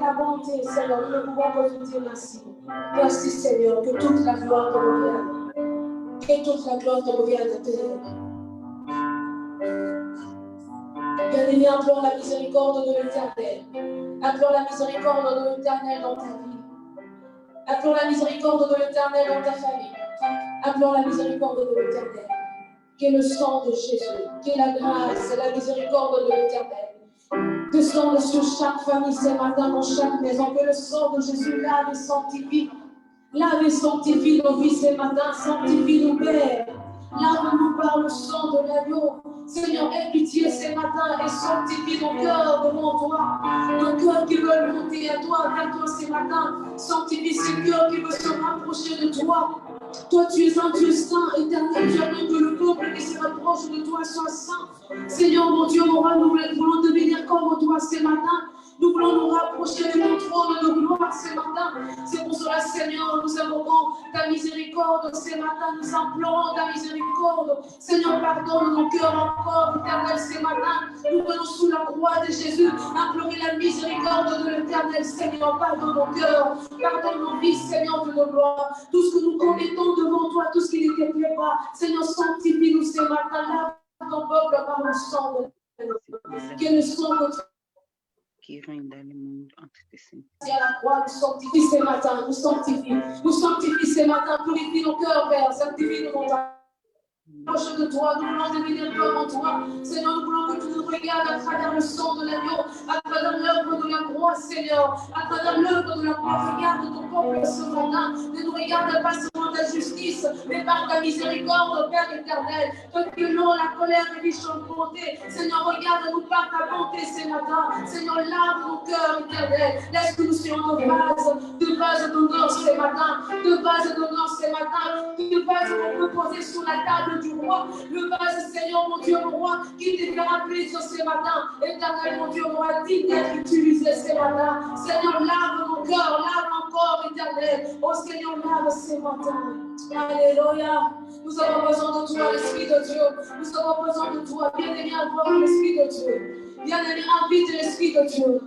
ta bonté, Seigneur, nous ne pouvons pas te dire merci. Merci, Seigneur, que toute la gloire te revienne. Que toute la gloire te revienne à Seigneur. Bien-aimé, implore la miséricorde de l'Éternel. Implore la miséricorde de l'Éternel dans ta vie. Implore la miséricorde de l'Éternel dans ta famille. Implore la miséricorde de l'Éternel. Qu'est le sang de Jésus, qu'est la grâce et la miséricorde de l'Éternel. Descende sur chaque famille ce matin, dans chaque maison, que le sang de Jésus lave et sanctifie. Lave et sanctifie nos vies ce matin, sanctifie nos pères. Lave-nous par le sang de l'agneau. Seigneur, aie pitié ce matin et sanctifie nos cœurs devant toi. Nos cœurs qui veulent monter à toi, vers toi ce matin. Sanctifie ces cœurs qui veulent se rapprocher de toi. Toi, tu es un Dieu saint, éternel. Tu as dit que le peuple qui se rapproche de toi soit saint. Seigneur, mon Dieu, mon roi, nous voulons devenir comme toi ce matin. Nous voulons nous rapprocher de ton trône de gloire ce matin. C'est pour cela, Seigneur, nous invoquons ta miséricorde ce matin. Nous implorons ta miséricorde. Seigneur, pardonne nos cœurs encore, éternel, ce matin. Nous venons sous la croix de Jésus, implorer la miséricorde de l'éternel. Seigneur, pardonne nos cœurs, pardonne nos vies, Seigneur de nos gloires. Tout ce que nous commettons devant toi, tout ce qui ne te plaît pas, Seigneur, sanctifie-nous ce matin. Lave ton peuple par le sang de l'éternel. Que le sang de qui règne dans le monde entre tes saints. À la croix, nous sanctifie ce matin, nous sanctifie ce matin, purifie nos cœurs, Père, sanctifie nos montagnes. Proche de toi, nous voulons devenir comme toi. Seigneur, nous voulons que tu nous regardes à travers le sang de l'agneau, à travers l'œuvre de la croix, Seigneur, à travers l'œuvre de la croix. Regarde ton peuple ce matin. Ne nous regarde pas selon ta justice, mais par ta miséricorde, Père éternel. Toi qui non la colère et les bonté. Seigneur, regarde-nous par ta bonté ce matin. Seigneur, lave nos cœurs, éternel. Laisse que nous soyons de base d'honneur ce matin, de base d'honneur ce matin, de base qu'on peut poser sur la table du roi, le vase, Seigneur, mon Dieu, mon roi, qui te fera plaisir ce matin. Éternel, mon Dieu, mon roi, digne d'être utilisé ce matin. Seigneur, lave mon cœur, lave encore, éternel. Oh Seigneur, lave ce matin. Alléluia. Nous avons besoin de toi, l'Esprit de Dieu. Nous avons besoin de toi. Bien-aimé, avoir l'Esprit de Dieu. Bien-aimé, invite l'Esprit de Dieu.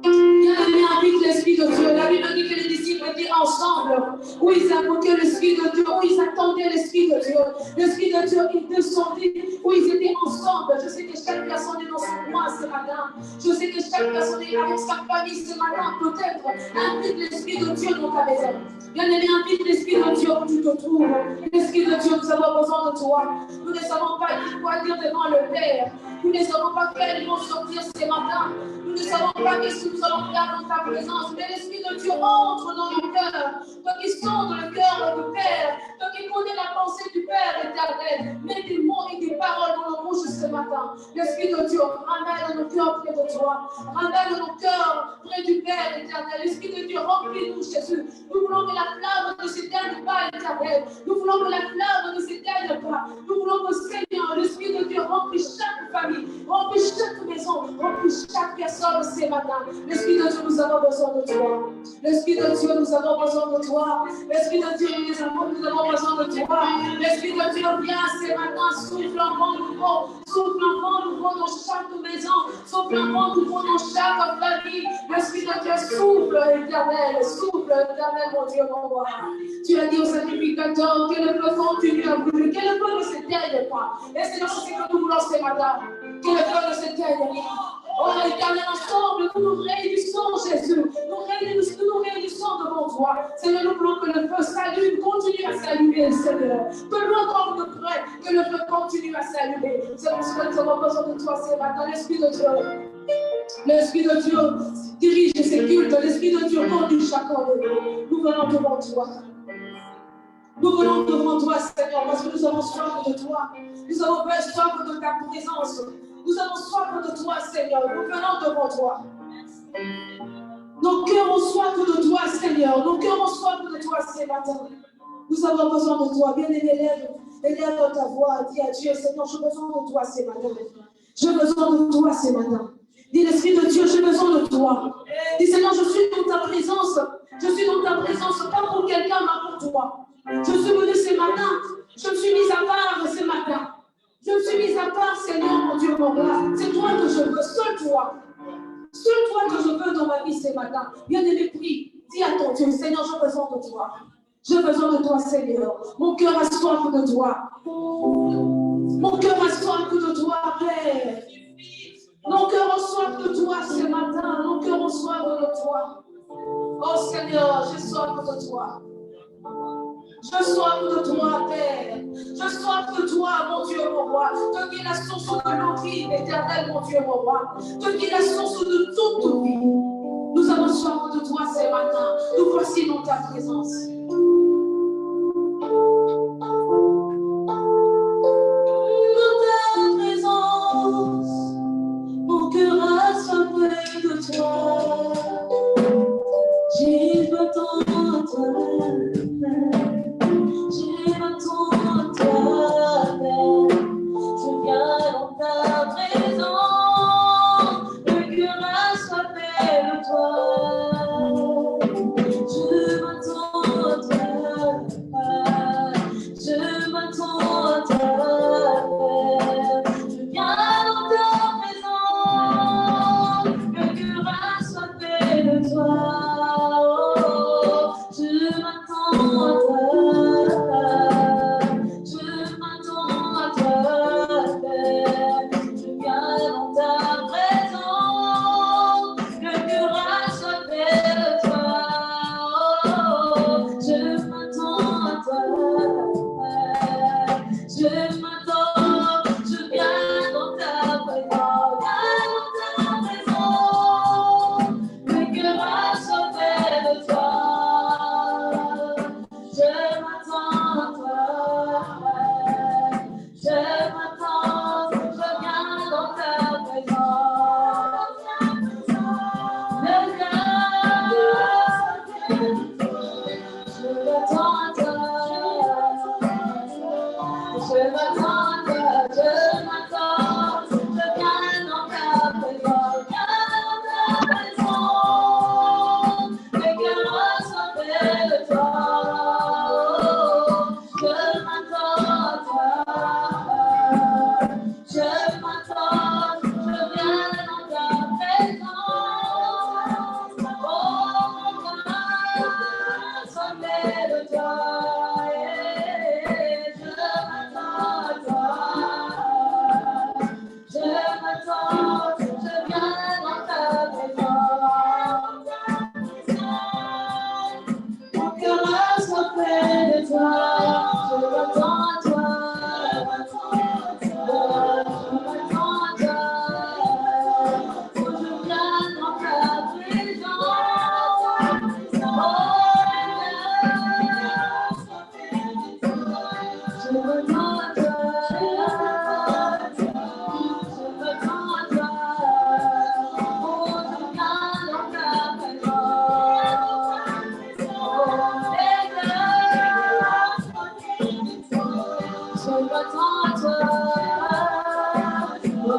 Bien-aimé, invite l'Esprit de Dieu. La Bible dit que les disciples étaient ensemble. Où ils invoquaient l'Esprit de Dieu. Où ils attendaient l'Esprit de Dieu. L'Esprit de Dieu, il descendait. Où ils étaient ensemble. Je sais que chaque personne est dans son coin ce matin. Je sais que chaque personne est avec sa famille ce matin. Peut-être invite l'Esprit de Dieu dans ta maison. Bien-aimé, invite l'Esprit de Dieu où tu te trouves. L'Esprit de Dieu, nous avons besoin de toi. Nous ne savons pas quoi dire devant le Père. Nous ne savons pas quels vont sortir ce matin. Nous ne savons pas qu'est-ce que nous allons faire dans ta présence. Mais l'Esprit de Dieu entre dans nos cœurs. Toi qui sondes le cœur du Père. Toi qui connais la pensée du Père éternel. Mets des mots et des paroles dans nos bouches ce matin. L'Esprit de Dieu ramène nos cœurs près de toi. Ramène nos cœurs près du Père éternel. L'Esprit de Dieu remplit-nous, Jésus. Nous voulons que la flamme ne s'éteigne pas, éternel. Nous voulons que la flamme ne s'éteigne pas. Nous voulons que, Seigneur, l'Esprit de Dieu remplisse chaque famille, remplisse chaque maison, remplisse chaque personne ce matin. L'Esprit de Dieu, nous avons besoin de toi. L'Esprit de Dieu, nous avons besoin de toi. L'Esprit de Dieu, nous avons besoin de toi. L'Esprit de Dieu, viens ce matin, souffle un vent nouveau. Souffle un vent nouveau dans chaque maison. Souffle un vent nouveau dans chaque famille. L'Esprit de Dieu, souffle, éternel. Souffle, éternel, mon Dieu, mon roi. Tu as dit au sacrificateur que le feu continue à brûler, que le feu ne s'éteigne pas. Et c'est ce que nous voulons ce matin. Que le feu ne s'éteigne pas. Oh, éternel, ensemble, nous nous réunissons, Jésus. Nous nous réunissons devant toi. Seigneur, nous voulons que le feu s'allume, continue à s'allumer, Seigneur. De loin comme de près, que le feu continue à s'allumer. C'est pour cela que nous avons besoin de toi ce matin, l'Esprit de Dieu. L'Esprit de Dieu dirige ces cultes. L'Esprit de Dieu conduit chacun de nous. Nous venons devant toi. Nous venons devant toi, Seigneur, parce que nous avons soif de toi. Nous avons soif de ta présence. Nous avons soif de toi, Seigneur. Nous venons devant toi. Nos cœurs ont soif de toi, Seigneur. Nos cœurs ont soif de toi ce matin. Nous avons besoin de toi. Bien-aimé, élève ta voix. Dis à Dieu, Seigneur, j'ai besoin de toi ce matin. J'ai besoin de toi ce matin. Dis l'Esprit de Dieu, j'ai besoin de toi. Dis Seigneur, je suis dans ta présence. Je suis dans ta présence, pas pour quelqu'un, mais pour toi. Je suis venu ce matin. Je me suis mise à part ce matin. Je me suis mise à part, Seigneur, mon Dieu, mon roi. C'est toi que je veux, seul toi. Seul toi que je veux dans ma vie ce matin. Bien-aimé, prie. Dis à ton Dieu, Seigneur, j'ai besoin de toi. J'ai besoin de toi, Seigneur. Mon cœur a soif de toi. Mon cœur a soif de toi, Père. Mon cœur a soif de toi ce matin. Mon cœur a soif de toi. Oh Seigneur, j'ai soif de toi. Je soif de toi, Père. Je soif de toi, mon Dieu, mon roi. Toi qui es la source de l'eau vive, éternelle, mon Dieu, mon roi. Toi qui es la source de toute vie. Nous avons soif de toi ce matin. Nous voici dans ta présence. Dans ta présence, mon cœur a soif de toi. J'ai besoin de toi. J'ai besoin de toi, Père. Je viens dans ta présence. Le cœur a soif de toi. Je m'attends à toi. Je m'attends à toi, Père. Je viens dans ta présence. Le cœur a soif de toi. Je m'attends à toi. Je m'attends à toi, Père. Je viens dans ta présence. Le cœur a soif de toi. Je m'attends à toi. Je m'attends, je viens dans ta présence. Le cœur a soif de toi. Je m'attends à toi. Je m'attends, je viens dans ta présence. Le cœur, je m'attends à toi. Je m'attends à toi, je m'attends, je viens dans ta présence. Le cœur a soif de toi. Je m'attends à toi. Je m'attends, je viens dans ta présence. Oh, mon cœur a soif de toi. Je m'attends à toi. Je m'attends, je viens dans ta présence. Mon cœur a soif de toi. Je m'attends à toi. Je m'attends à toi. Je viens dans ta présence. Je m'attends à toi. Je m'attends à toi. Oh, je viens dans ta présence. Je m'attends à toi. Oh,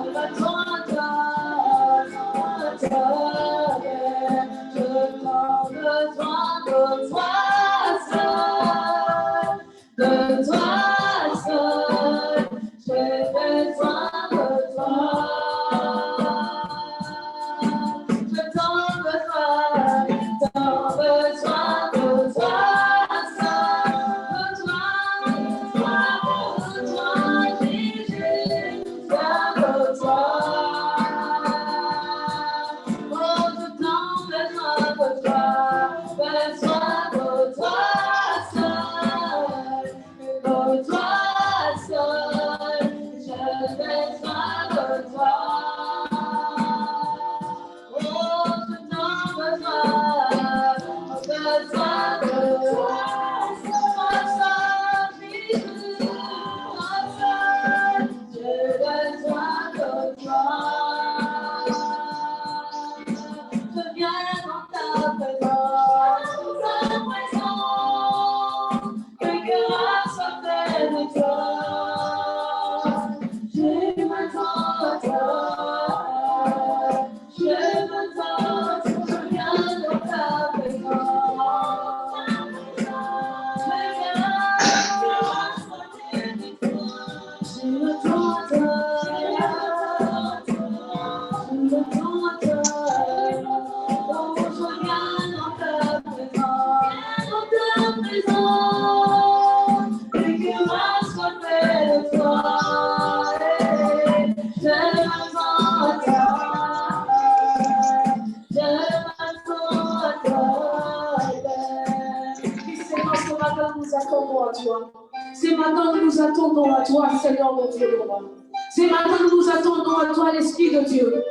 je m'attends à toi. Je prends besoin de toi seul. De toi seul, j'ai besoin de toi. Je t'en besoin de toi seul. De toi, Jésus, de toi. Oh, je t'en besoin de toi. Besoin de toi seul. De toi seul, j'ai besoin de toi. Oh, je t'en besoin de toi seul, Jésus, toi seul, j'ai besoin de toi. Je viens dans ta présence, le cœur a soif de toi. Je m'attends à toi. Je m'attends, je viens dans ta présence. Je m'attends à toi. Je m'attends à nous attendons à toi. Ce matin, nous nous attendons à toi, Seigneur, mon Dieu, mon roi. Ce matin, nous nous attendons à toi, l'Esprit de Dieu.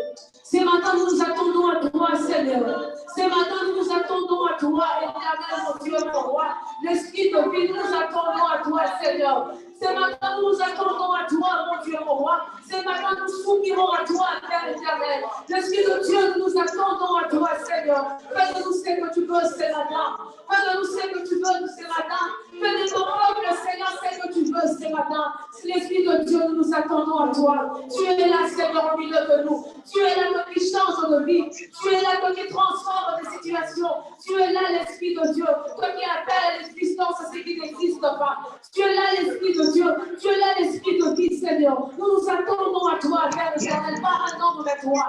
Ce matin, nous nous attendons à toi, Seigneur. Ce matin, nous nous attendons à toi, éternel, mon Dieu, mon roi. L'Esprit de vie, nous nous attendons à toi, Seigneur. Ce matin, nous nous attendons à toi, mon Dieu, mon roi. Ce matin, nous soupirons à toi, Père éternel. L'Esprit de Dieu, nous nous attendons à toi, Seigneur. Fais-nous ce que tu veux ce matin. Fais-nous ce que tu veux ce matin. Fais de ton peuple, Seigneur, ce que tu veux ce matin. L'Esprit de Dieu, nous nous attendons à toi. Tu es là, Seigneur, au milieu de nous. Tu es là, toi qui change de vie. Tu es là, toi qui transforme des situations. Tu es là, l'Esprit de Dieu. Toi qui appelles à l'existence ce qui n'existe pas. Tu es là, l'Esprit de Dieu. Tu es là, l'Esprit de vie, Seigneur. Nous nous attendons à toi, Père éternel. Pas un homme mais toi.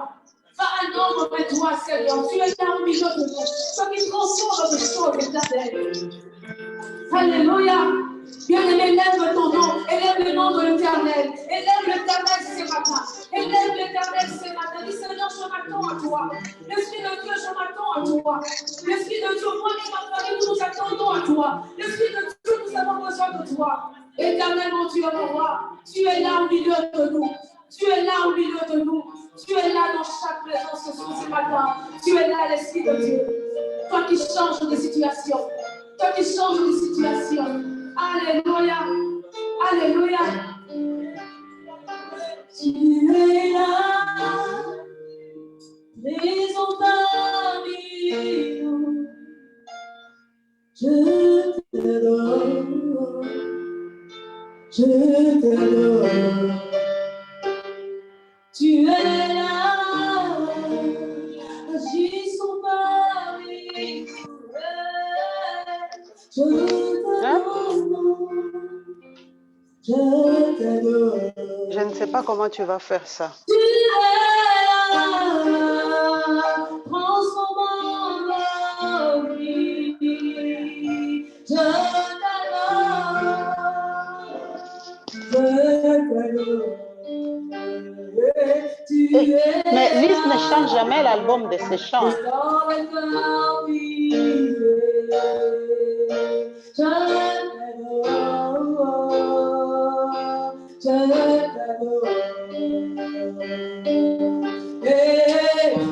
Pas un homme mais toi, Seigneur. Tu es là au milieu de nous. Toi qui transforme des choses éternelles. Alléluia. Bien-aimé, élève ton nom. Élève le nom de l'Éternel. Élève l'Éternel ce matin. Élève l'Éternel ce matin. Dis Seigneur, je m'attends à toi. L'Esprit de Dieu, je m'attends à toi. L'Esprit de Dieu, moi et ma famille, nous nous attendons à toi. L'Esprit de Dieu, nous avons besoin de toi. Éternel, mon Dieu, mon roi, tu es là au milieu de nous. Tu es là au milieu de nous. Tu es là dans chaque présence ce matin. Tu es là, l'Esprit de Dieu. Toi qui changes des situations. Toi qui changes des situations. Alléluia. Alléluia. Tu es là. Maison parmi nous. Je t'adore. Je t'adore. Tu es là. Agissons parmi nous. Je t'adore. Je t'adore. Je ne sais pas comment tu vas faire ça. Tu es là, transformant ma vie. Je t'adore. Je t'adore. Mais Lise ne chante jamais l'album de ses chants.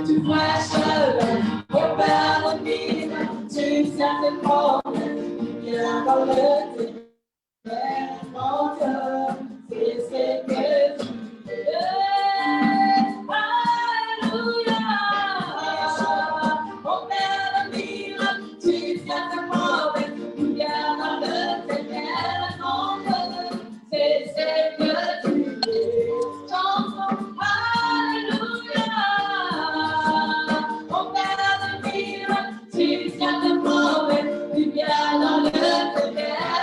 Tu prêches au Père de vie, tu tiens tes promesses, viens dans le ténèbre, mon cœur, c'est ce que tu es. Alléluia, au Père de vie, tu tiens tes promesses, viens dans le ténèbre, mon cœur, c'est ce que tu es. Tu viens de promesses, tu viens dans le ténèbre.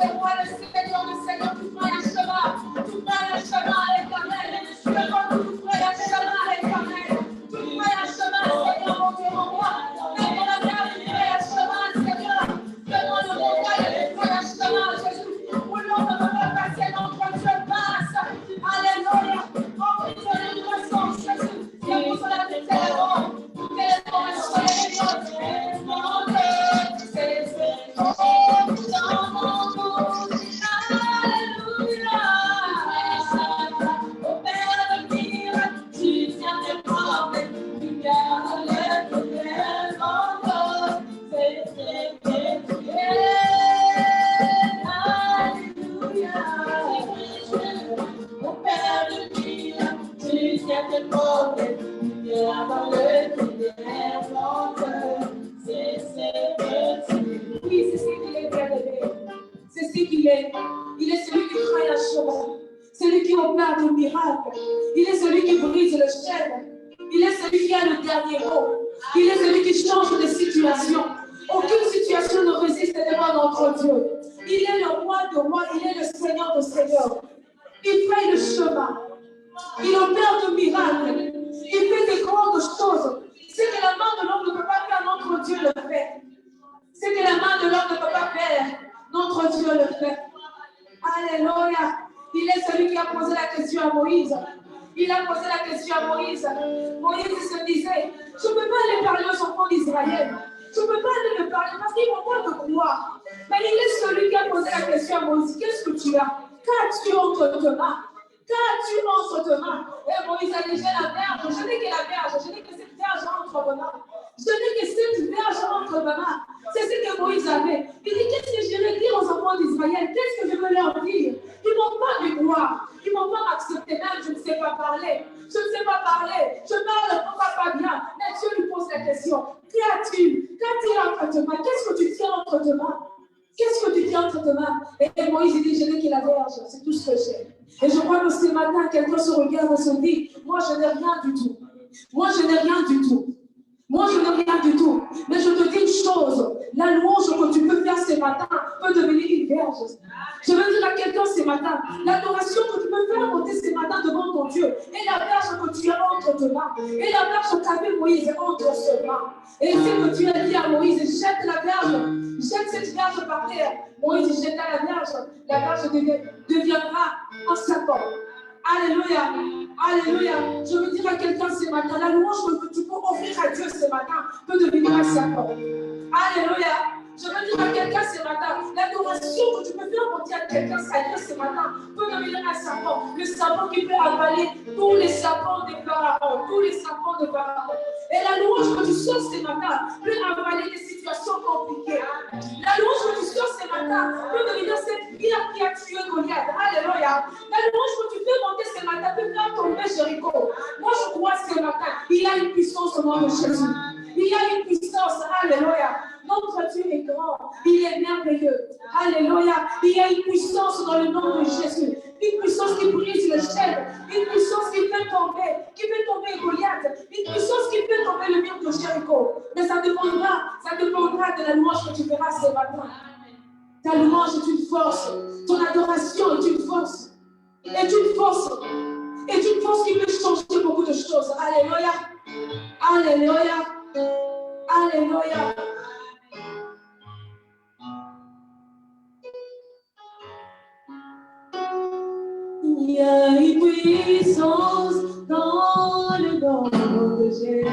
le roi, le Seigneur, tu feras un chemin. Tu feras un chemin à l'Éternel. Devant nous, tu feras un chemin à l'Éternel. Tu feras un chemin, Seigneur, mon Dieu, mon roi. Même dans la terre, tu feras un chemin, Seigneur. Devant le montagne, tu feras un chemin, Jésus. Où l'on ne peut pas passer, notre Dieu passe. Alléluia. Remplis-toi de croissance, Jésus. Viens pour cela, nous t'élèverons. Nous t'élèverons, soyez les nôtres. Oui, c'est ce qu'il est, bien-aimé. C'est ce qu'il est. Il est celui qui traîne un chemin. Celui qui opère des miracles. Il est celui qui brise le chêne. Il est celui qui a le dernier mot. Il est celui qui change de situation. Aucune situation ne résiste devant notre Dieu. Il est le roi de rois. Il est le Seigneur de seigneurs. Il fait le chemin. Il opère de miracles. Il fait des grandes choses. Ce que la main de l'homme ne peut pas faire, notre Dieu le fait. Ce que la main de l'homme ne peut pas faire, notre Dieu le fait. Alléluia. Il est celui qui a posé la question à Moïse. Il a posé la question à Moïse. Moïse se disait, je ne peux pas aller parler aux enfants d'Israël. Je ne peux pas aller me parler parce qu'ils ne vont pas me croire. Mais il est celui qui a posé la question à Moïse. Qu'est-ce que tu as? Qu'as-tu entre tes mains? Qu'as-tu entre tes mains? Et Moïse a dit, j'ai la verge. Je n'ai que la verge. Je n'ai que cette verge entre mes mains. Je n'ai que cette verge entre mes mains. C'est ce que Moïse avait. Il dit, qu'est-ce que je vais dire aux enfants d'Israël? Qu'est-ce que je vais leur dire? Ils ne vont pas me croire. Ils ne vont pas m'accepter. Même je ne sais pas parler. Je ne sais pas parler. Je parle pas bien. Mais Dieu lui pose la question. Qu'as-tu? Qu'as-tu entre tes mains? Qu'est-ce que tu tiens entre tes mains? Qu'est-ce que tu tiens entre tes mains? Et Moïse dit, je n'ai que la verge. C'est tout ce que j'ai. Et je crois que ce matin, quelqu'un se regarde et se dit, moi je n'ai rien du tout. Moi je n'ai rien du tout. Moi, je n'ai rien du tout. Mais je te dis une chose. La louange que tu peux faire ce matin peut devenir une verge. Je veux dire à quelqu'un ce matin, l'adoration que tu peux faire monter ce matin devant ton Dieu et la verge que tu as entre tes mains. Et la verge qu'avait Moïse entre ses mains. Et c'est que tu as dit à Moïse, jette la verge. Jette cette verge par terre. Moïse jetta la verge deviendra un serpent. Alléluia. Alléluia. Je veux dire à quelqu'un ce matin, la louange que tu peux offrir à Dieu ce matin peut devenir un serpent. Alléluia. Je veux dire à quelqu'un ce matin, l'adoration que tu peux faire monter à quelqu'un ce matin peut devenir un serpent. Le serpent qui peut avaler tous les serpents des pharaons, tous les serpents de pharaons. Et la louange que tu sors ce matin peut avaler des situations compliquées. La louange que tu sors ce matin peut devenir cette pierre qui a tué Goliath. Alléluia. La louange que tu fais monter ce matin peut faire tomber Jéricho. Moi je crois ce matin, il y a une puissance au nom de Jésus. Il y a une puissance. Alléluia. Notre Dieu est grand, il est merveilleux. Alléluia. Il y a une puissance dans le nom de Jésus. Une puissance qui brise le chêne. Une puissance qui fait tomber Goliath. Une puissance qui fait tomber le mur de Jéricho. Mais ça dépendra de la louange que tu feras ce matin. Ta louange est une force. Ton adoration est une force. Est une force. Est une force qui peut changer beaucoup de choses. Alléluia. Alléluia. Alléluia. Il y a une puissance dans le nom de Jésus.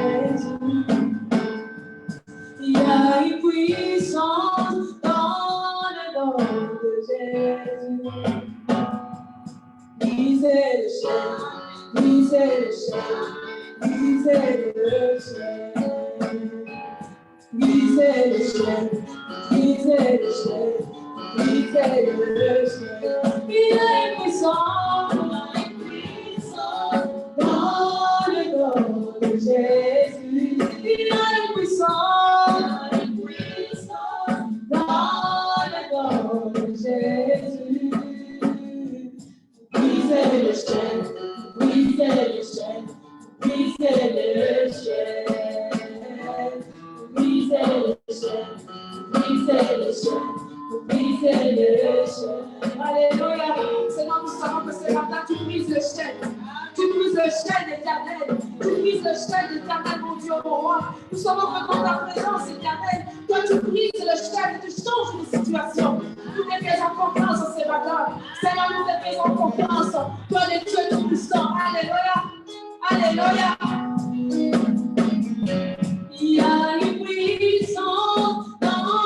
Il y a une puissance dans le nom de Jésus. Brisez le chêne, brisez le chêne, brisez le chêne. Brisez le chêne, brisez le chêne, brisez le chêne. Il y a une puissance dans le nom de Jésus. Il y a une puissance dans le nom de Jésus. Brisez le chêne, brisez le chêne, brisez le chêne. Brisez le chêne, brisez le chêne, brisez le chêne. Alléluia. Seigneur, nous savons que ce matin, tu brises le chêne. Tu brises le chêne éternel. Tu brises le chêne éternel, mon Dieu, mon roi. Nous savons que dans ta présence éternelle, toi, tu brises le chêne et tu changes de situation. Nous te faisons confiance ce matin. Seigneur, nous te faisons confiance. Toi, le Dieu tout-puissant. Alléluia. Alléluia. Il y a une puissance dans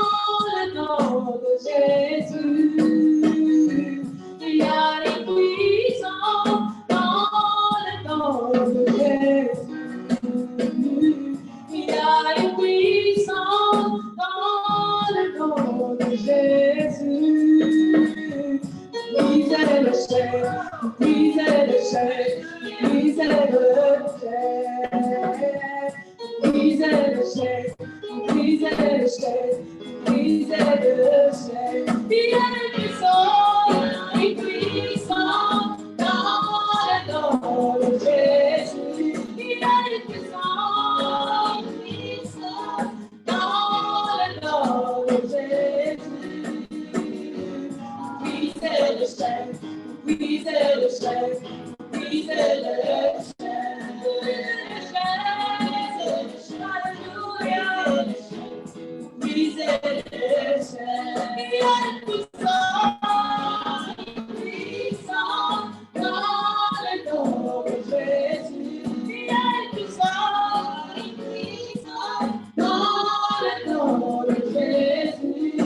le nom de Jésus. Il y a une puissance dans le nom de Jésus. Il y a une puissance dans le nom de Jésus. Brisez le chêne, brisez le chêne, brisez le chêne. Brisez le chêne, brisez le chêne, brisez le chêne. Il y a une puissance dans le nom de Jésus. Il y a une puissance dans le nom de Jésus.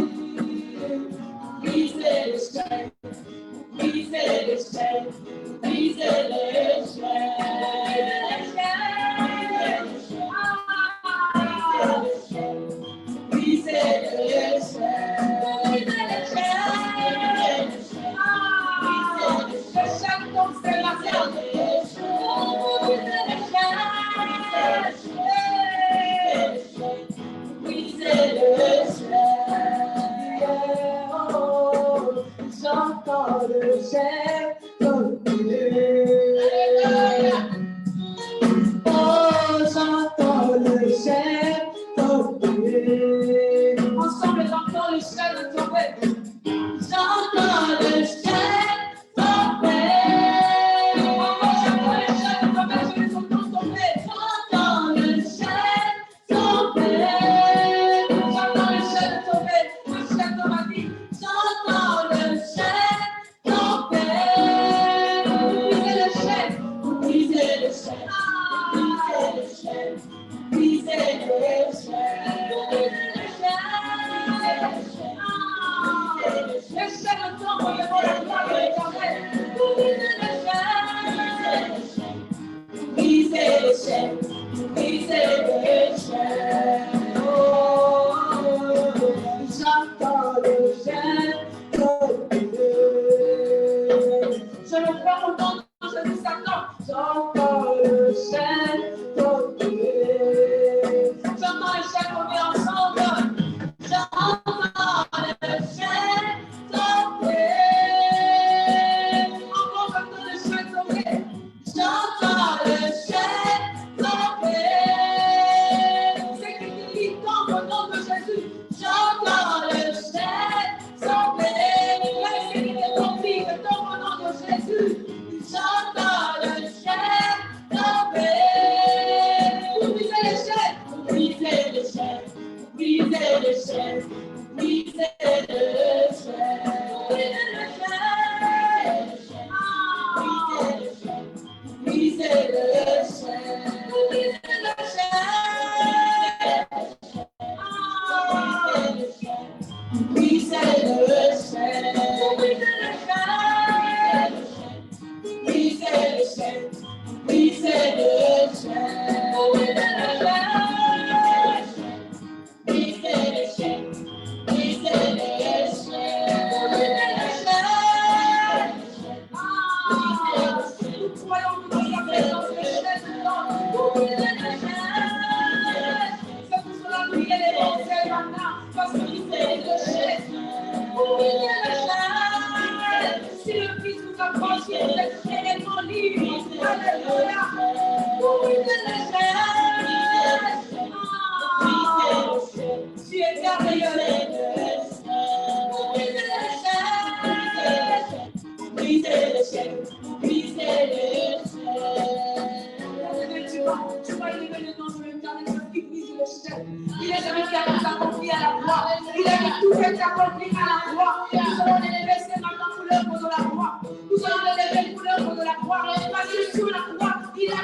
Brisez le chêne, brisez le chêne, brisez le chêne.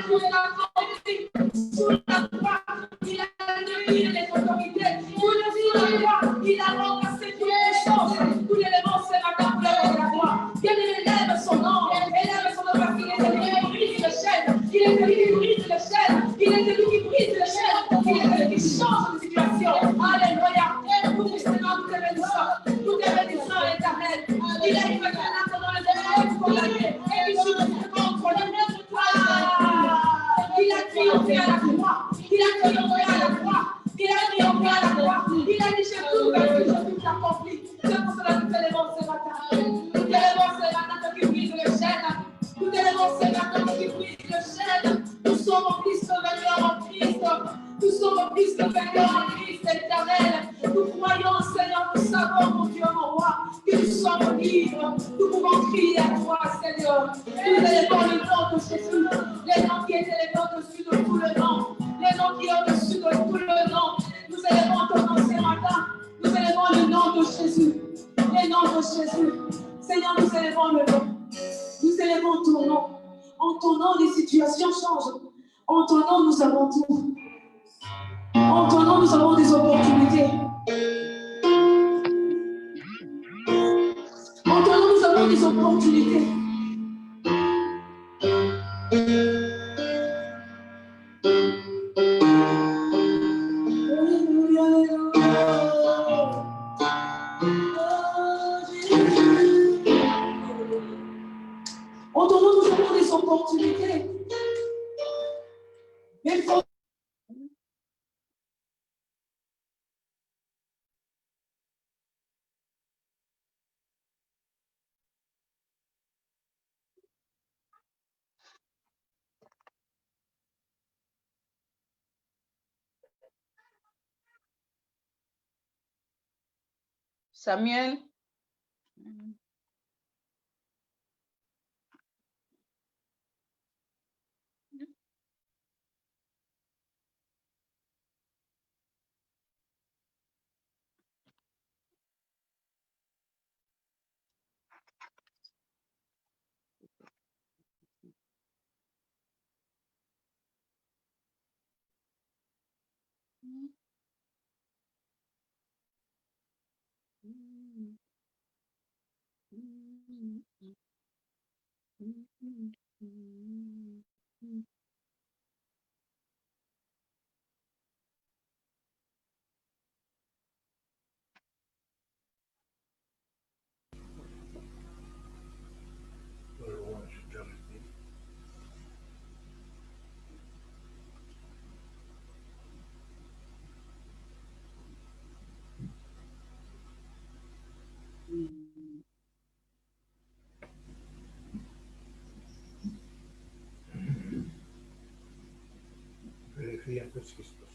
tout accompli sous la croix. Il a donné les autorités. Sous la croix, il a remplacé toutes les choses. Tous les éléments, c'est matin pour la croix. Bien élève son nom, élève son nom parce qu'il est celui qui brise les chaînes. Il est celui qui brise les chaînes. Il est celui qui brise les chaînes. Il est celui qui change de situation. Alléluia. Écoute, Seigneur, tout est bénissant. Tout est bénissant, éternel. Il est fait maintenant dans les épreuves condamnées. Et il se contre le même il a triomphé à la croix. Il a triomphé à la croix. Il a triomphé à la croix. Il a dit j'ai tout vaincu, j'ai tout accompli. C'est pour cela que nous célébrons ce matin. Nous célébrons ce matin qui brise le chaîne. Nous célébrons ce matin qui brise le chaîne. Nous sommes en Christ vainqueurs en Christ. Nous sommes en Christ vainqueurs en Christ éternel. Nous croyons, Seigneur, nous savons, mon Dieu, mon roi, que nous sommes libres. Nous pouvons crier à toi, Seigneur. Nous élevons le nom de Jésus. Les noms qui étaient les noms au-dessus de tout le nom. Les noms qui sont au-dessus de tout le nom. Nous élevons ton nom ce matin. Nous élevons le nom de Jésus. Le nom de Jésus. Seigneur, nous élevons le nom. Nous élevons ton nom. En ton nom, les situations changent. En ton nom, nous avons tout. En ton nom, nous avons des opportunités. En ton nom, nous avons des opportunités. En ton nom, nous avons des opportunités. Mais il faut Samuel. Vérifier un peu ce qui se passe.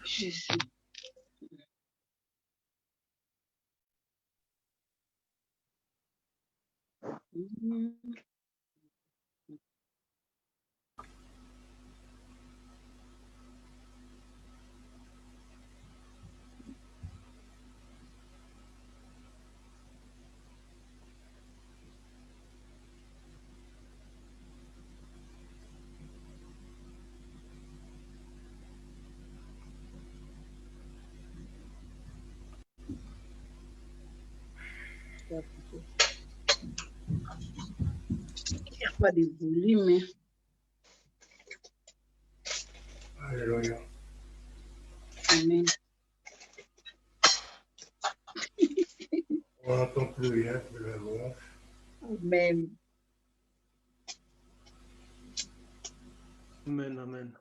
Jésus. Il n'y a pas de volume. Alléluia. Amen. On n'entend plus rien de la voix. Amen. Amen, amen.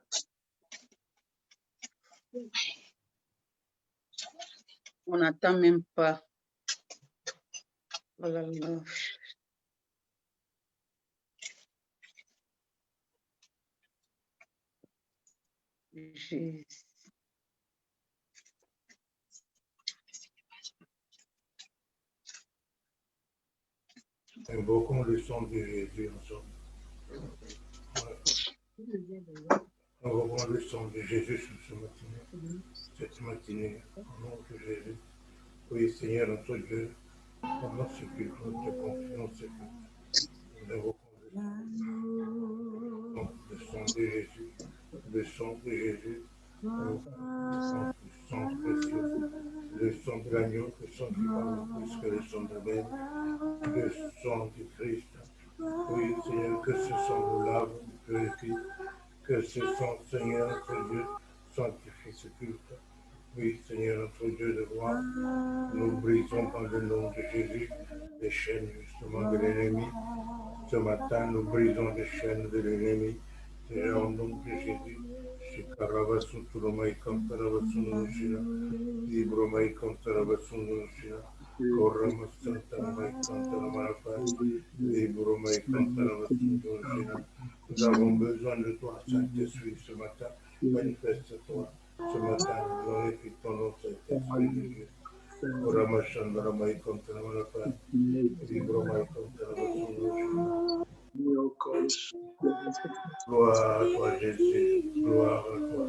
On n'attend même pas. Oh là là. Jésus. Invoquons le son de Jésus ensemble. On reprend le sang de Jésus sur ce matin, cette matinée, au nom de Jésus. Oui, Seigneur, notre Dieu, pendant ce culte, nous te confions ce culte. Nous invoquons le sang de Jésus, le sang de Jésus, le sang précieux, le sang de l'agneau, le sang qui parle plus que le sang de bête, le sang du Christ. Oui, Seigneur, que ce sang nous lave, nous purifie, que ce sang, Seigneur, notre Dieu, sanctifie ce culte. Oui, Seigneur, notre Dieu de gloire, nous brisons par le nom de Jésus les chaînes justement de l'ennemi. Ce matin, nous brisons les chaînes de l'ennemi. Seigneur, au nom de Jésus, Shikaravasu Turomai Kantaravasu Nushina, Ibromai Kantaravasu Nushina, Koramasantaramai Kantaramarafa, Ibromai Kantaravasu Nushina. Nous avons besoin de toi, Saint-Esprit, ce matin. Manifeste-toi. Ce matin, glorifie ton nom, Saint-Esprit de Dieu. Oramashandaramai Kantaramarafa, Ibromai Kantaravasu Nushina. Gloire à toi, Jésus. Gloire à toi.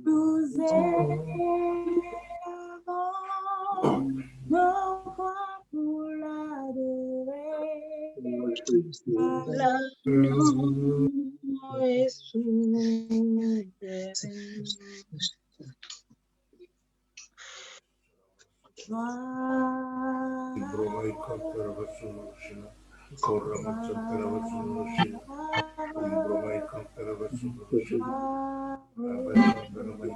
Nous élevons nos voix pour l'adorer. L'amour est souverain. Ibromai Kantaravasu Nushina, Koramasantaravatu Nushina, Ibromai Kantaravasu Nushina, Abashandaramai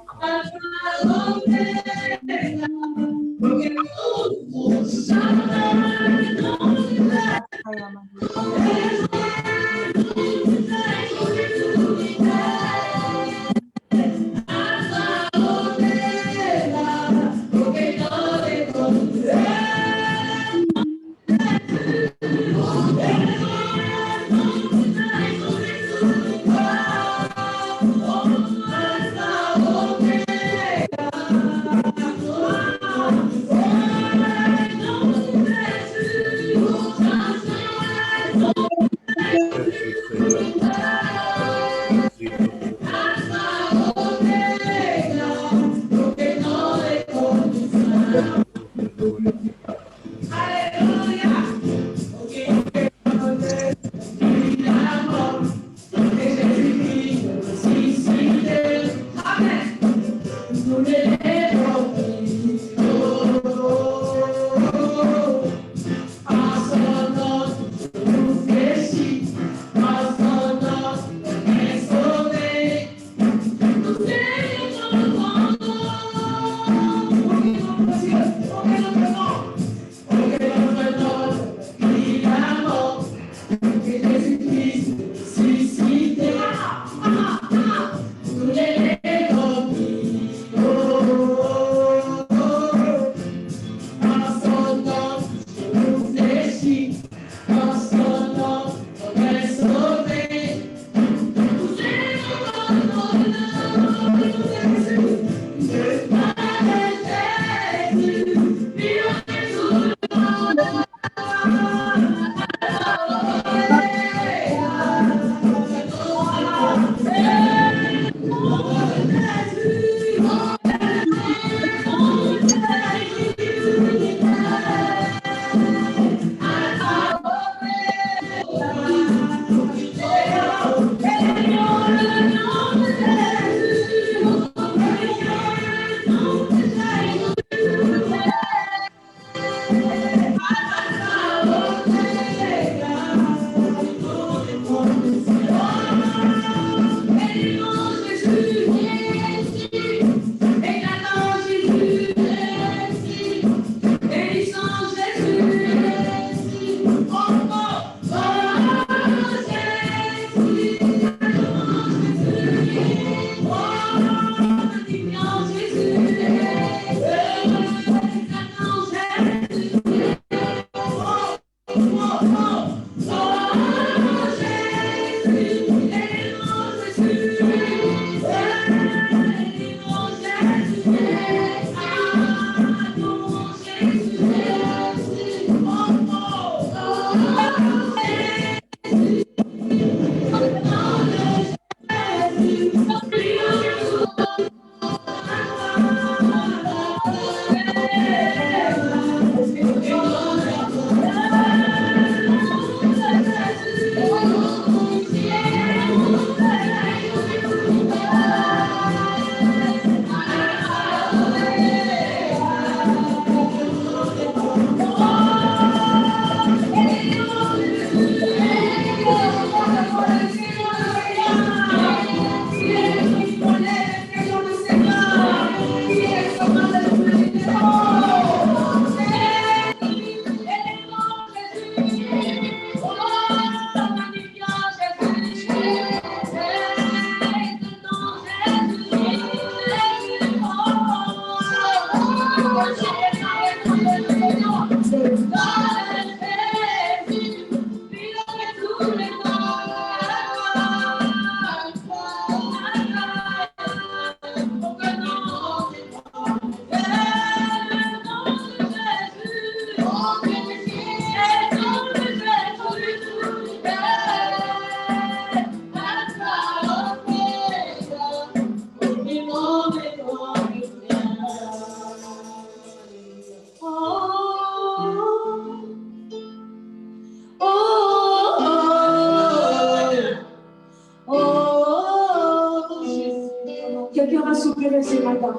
ce matin.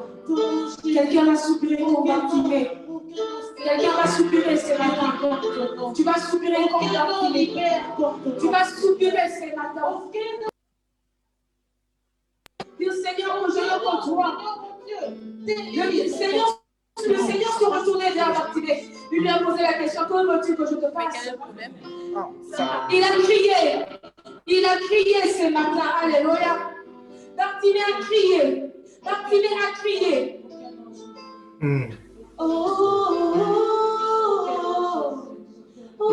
Quelqu'un va soupirer qu'on va activer. Quelqu'un va soupirer ce matin. Tu vas soupirer qu'on va activer. Tu vas soupirer ce matin. Dis Seigneur, je veux pour toi. Le Seigneur se retournait vers l'activer. Il lui a posé la question, que veux-tu que je te fasse? Il a crié. Il a crié ce matin. Alléluia. Bartimée a crié. Bartimée a crié. Oh, oh, oh, oh,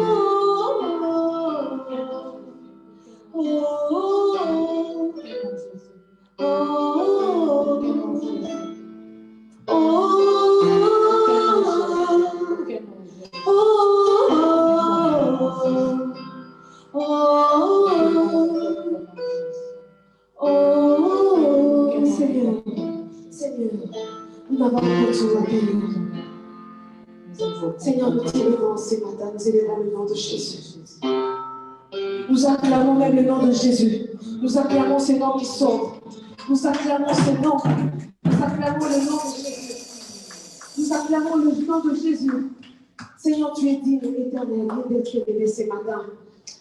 oh, Seigneur, nous n'avons pas besoin de bénir. Seigneur, nous t'élevons ce matin, nous élevons le nom de Jésus. Nous acclamons même le nom de Jésus. Nous acclamons ce nom qui sauve. Nous acclamons ce nom. Nous acclamons le nom de Jésus. Nous acclamons le nom de Jésus. Seigneur, tu es digne, éternel, digne d'être élevé ce matin.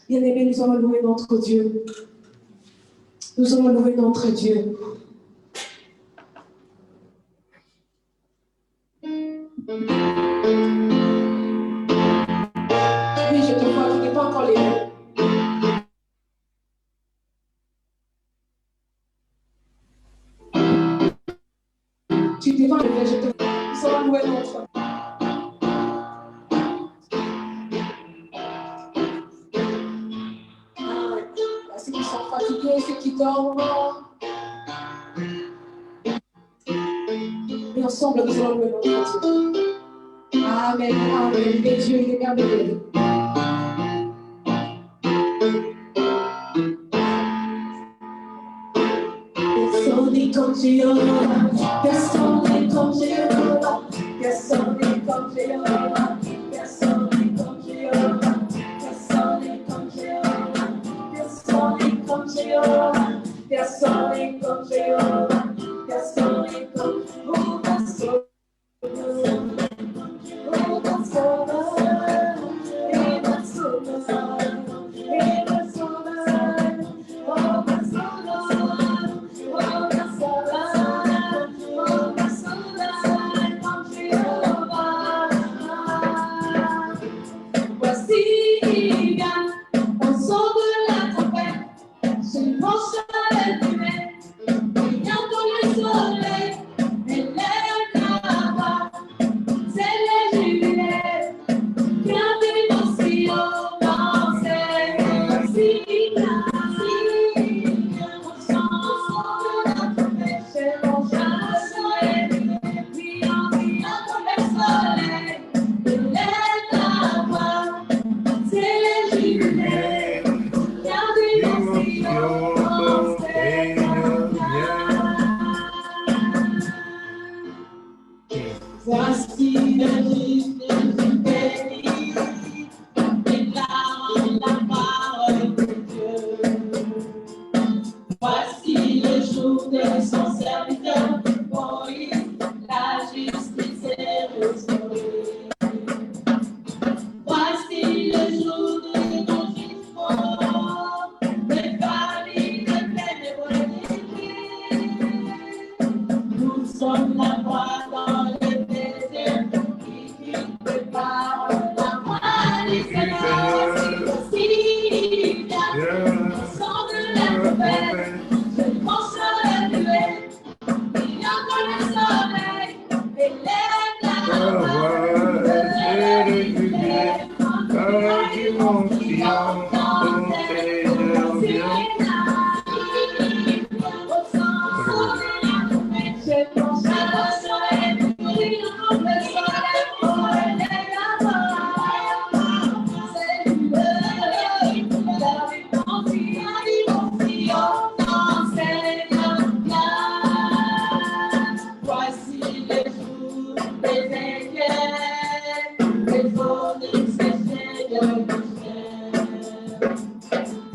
Bien-aimés, nous allons louer notre Dieu. Nous allons louer notre Dieu. Oui, je te vois, tu n'es pas encore levé. Tu t'es pas levé, je te vois. Nous allons louer notre Dieu. Ceux qui sont fatigués, ceux qui dorment. Et ensemble, nous allons louer notre Dieu. Amen, amen. Et Dieu, il est merveilleux. Personne n'est comme Jéhovah. Personne n'est comme Jéhovah. Personne n'est comme Jéhovah. Personne n'est comme Jéhovah. Personne n'est comme Jéhovah. Personne n'est comme Jéhovah. Personne n'est comme Jéhovah. Personne n'est comme Jéhovah.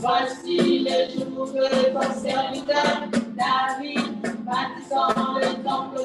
Voici le jour de ton serviteur, David, bâtissant le temple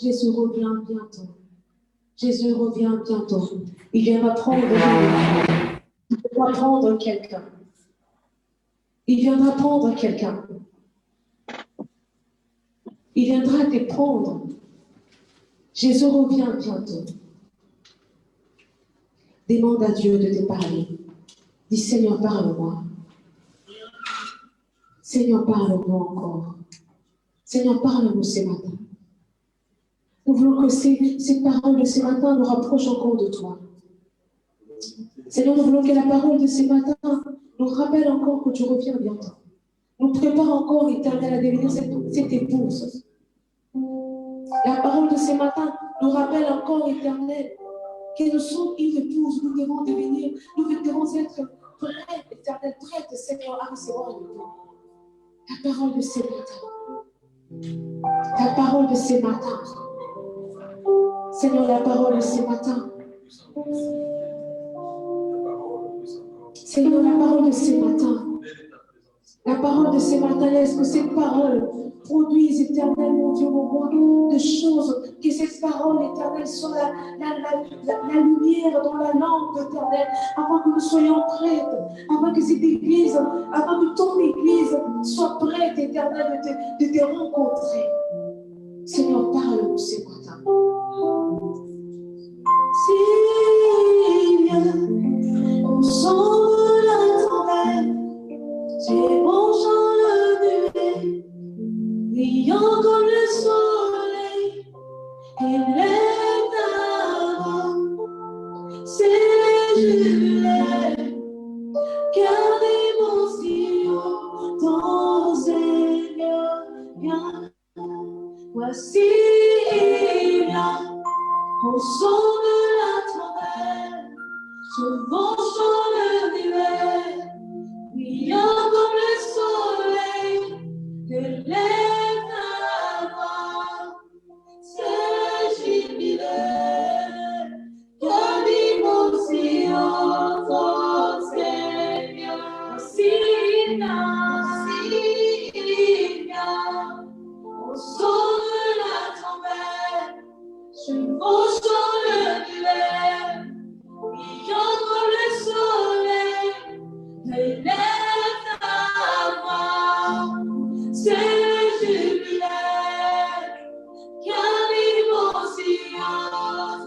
Jésus revient bientôt. Jésus revient bientôt. Il viendra prendre quelqu'un. Il viendra prendre quelqu'un. Il viendra prendre quelqu'un. Il viendra te prendre. Jésus revient bientôt. Demande à Dieu de te parler. Dis, Seigneur, parle-moi. Seigneur, parle-moi encore. Seigneur, parle-nous ce matin. Nous voulons que ces paroles de ce matin nous rapprochent encore de toi. Seigneur, nous voulons que la parole de ce matin nous rappelle encore que tu reviens bientôt. Nous prépare encore, Éternel, à devenir cette épouse. La parole de ce matin nous rappelle encore, Éternel, que nous sommes une épouse, nous devons devenir, nous devons être prêts, éternel, prêtes, Seigneur, à recevoir le don. Ta parole de ce matin. Ta parole de ce matin. Seigneur, la parole de ce matin. Seigneur, la parole de ce matin. La parole de ce matin, est-ce que cette parole produise éternellement, Dieu mon roi, de choses, que cette parole éternelle soit la lumière dans la lampe éternelle, avant que nous soyons prêtes, avant que cette église, avant que ton église soit prête éternelle de te rencontrer. Seigneur, parle-nous ce matin. S'il y a au son de la tempête, j'ai mon chant le nuée, brillant comme le soleil, il est avant, c'est jubilé, gardez mon sillon, ton Seigneur vient, voici il vient, au son de la tempête, souvent chant le nuée, brillant comme le soleil, de lève ta voix, c'est jubilé, gardez mon sillon, ton Seigneur, s'il vient, au son de la tempête, je m'enchant le nuée, brillant comme le soleil, de lève ta voix, c'est jubilé, gardez mon sillon,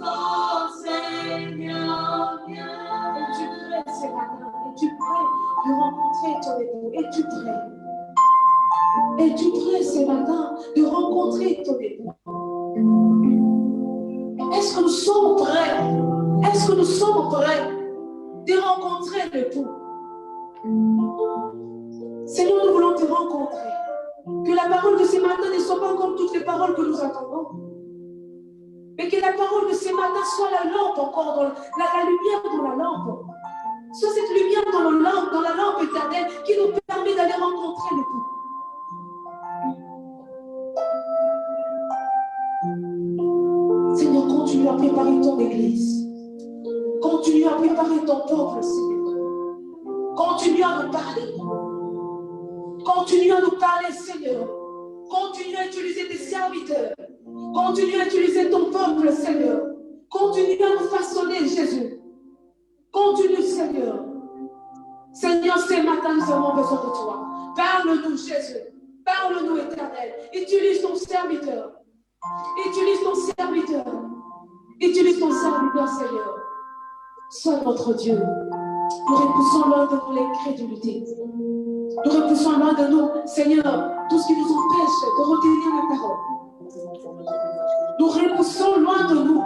ton Seigneur vient. Es-tu prêt ce matin? Es-tu prêt de rencontrer ton époux? Es-tu prêt? Es-tu prêt ce matin de rencontrer ton époux? Est-ce que nous sommes prêts? Est-ce que nous sommes prêts de rencontrer l'époux? Seigneur, nous voulons te rencontrer. Que la parole de ce matin ne soit pas comme toutes les paroles que nous entendons. Mais que la parole de ce matin soit la lampe encore, la lumière dans la lampe. Soit cette lumière dans la lampe éternelle qui nous permet d'aller rencontrer l'époux. Seigneur, continue à préparer ton église. Continue à préparer ton peuple, Seigneur. Continue à nous parler. Continue à nous parler, Seigneur. Continue à utiliser tes serviteurs. Continue à utiliser ton peuple, Seigneur. Continue à nous façonner, Jésus. Continue, Seigneur. Seigneur, ce matin, nous avons besoin de toi. Parle-nous, Jésus. Parle-nous, Éternel. Utilise ton serviteur. Utilise ton serviteur. Utilise ton serviteur, Seigneur. Sois notre Dieu. Nous repoussons loin de nous l'incrédulité. Nous repoussons loin de nous, Seigneur, tout ce qui nous empêche de retenir la parole. Nous repoussons loin de nous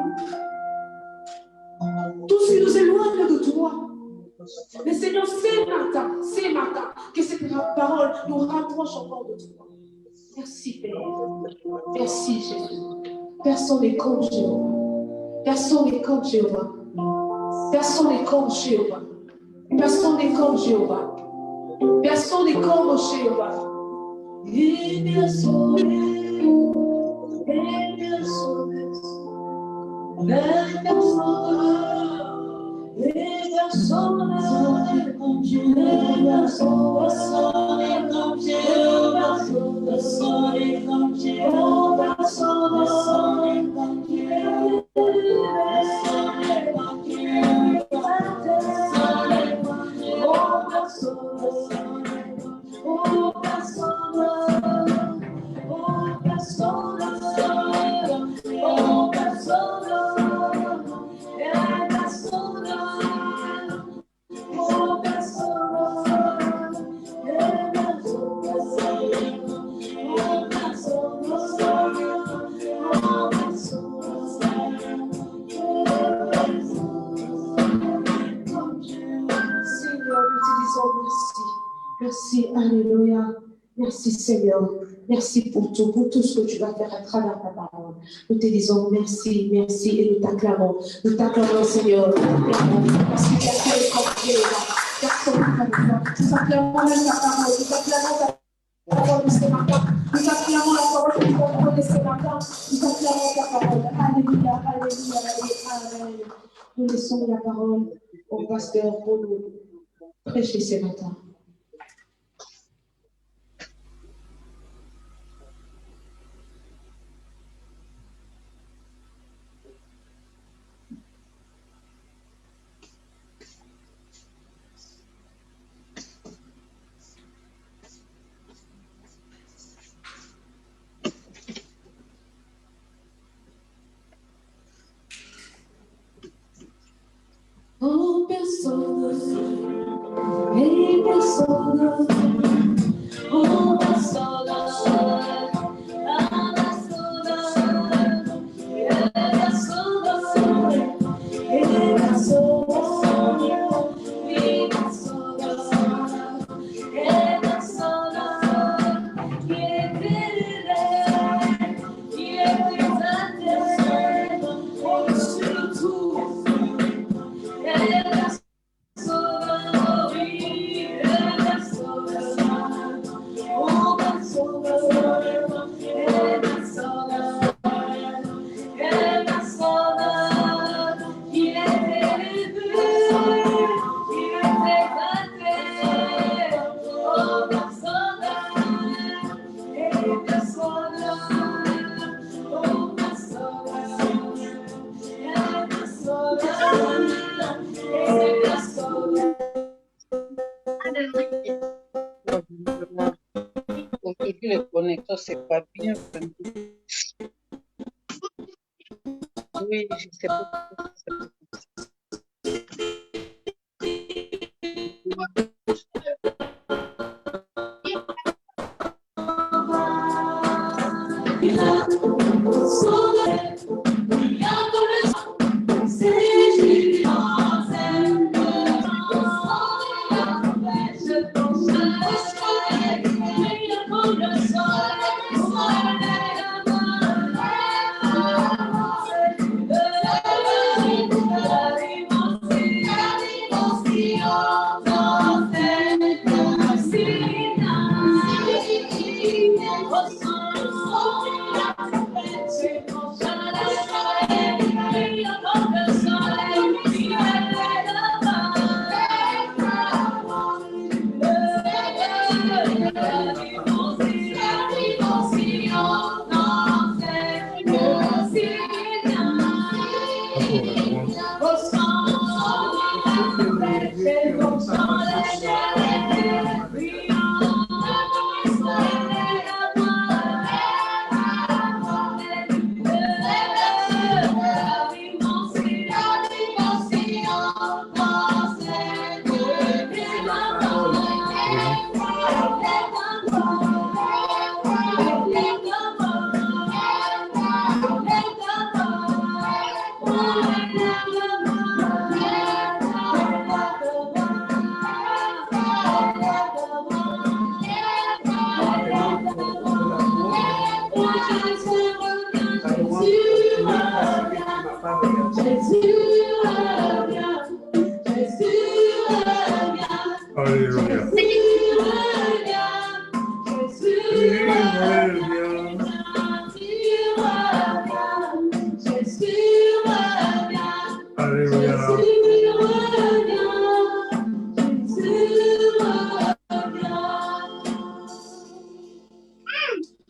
tout ce qui nous éloigne de toi. Mais Seigneur, c'est matin, que cette parole nous rapproche encore de toi. Merci, Père. Merci, Jésus. Personne n'est comme Jéhovah. Personne n'est comme Jéhovah. Personne n'est comme Jéhovah. Personne n'est comme Jéhovah. Personne n'est comme Jéhovah. Et bien sauvé, et bien sauvé, et bien sauvé, et bien sauvé, comme Dieu, et bien sauvé, comme Dieu, sauvé comme Dieu, sauvé comme Dieu, Merci, alléluia. Merci Seigneur. Merci pour tout ce que tu vas faire à travers ta parole. Nous te disons merci, merci et nous t'acclamons. Nous t'acclamons Seigneur. Parce qu'il y a que les confiés là. Personne ne peut faire. Nous t'acclamons même ta parole. Nous t'acclamons ta parole de ce matin. Nous t'acclamons la parole que tu vas donner ce matin. Nous t'acclamons ta parole. Alléluia, alléluia, amen. Nous laissons la parole au pasteur pour nous prêcher ce matin. Oh, personne, et personne, oh, personne, Aujourd'hui, le connecteur, c'est pas bien. Oui, je sais pas.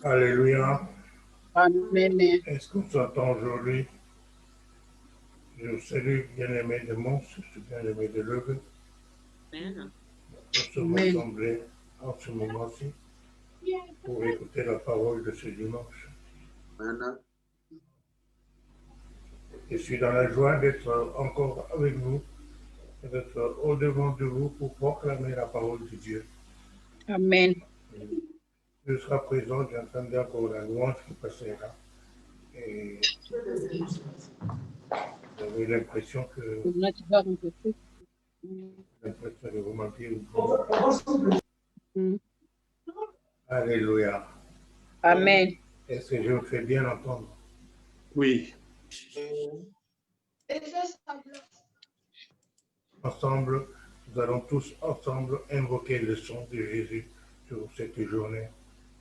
Alléluia. Amen. Est-ce qu'on s'entend aujourd'hui? Je vous salue, bien-aimés de Mons, je suis bien-aimé de Leuven. Nous sommes rassemblés en ce moment-ci pour écouter la parole de ce dimanche. Je suis dans la joie d'être encore avec vous, d'être au-devant de vous pour proclamer la parole de Dieu. Amen. Je serai présent, j'entendais encore la louange qui passera. Et j'avais l'impression de vous mentir. Alléluia. Amen. Est-ce que je me fais bien entendre? Oui. Ensemble, nous allons tous ensemble invoquer le sang de Jésus sur cette journée.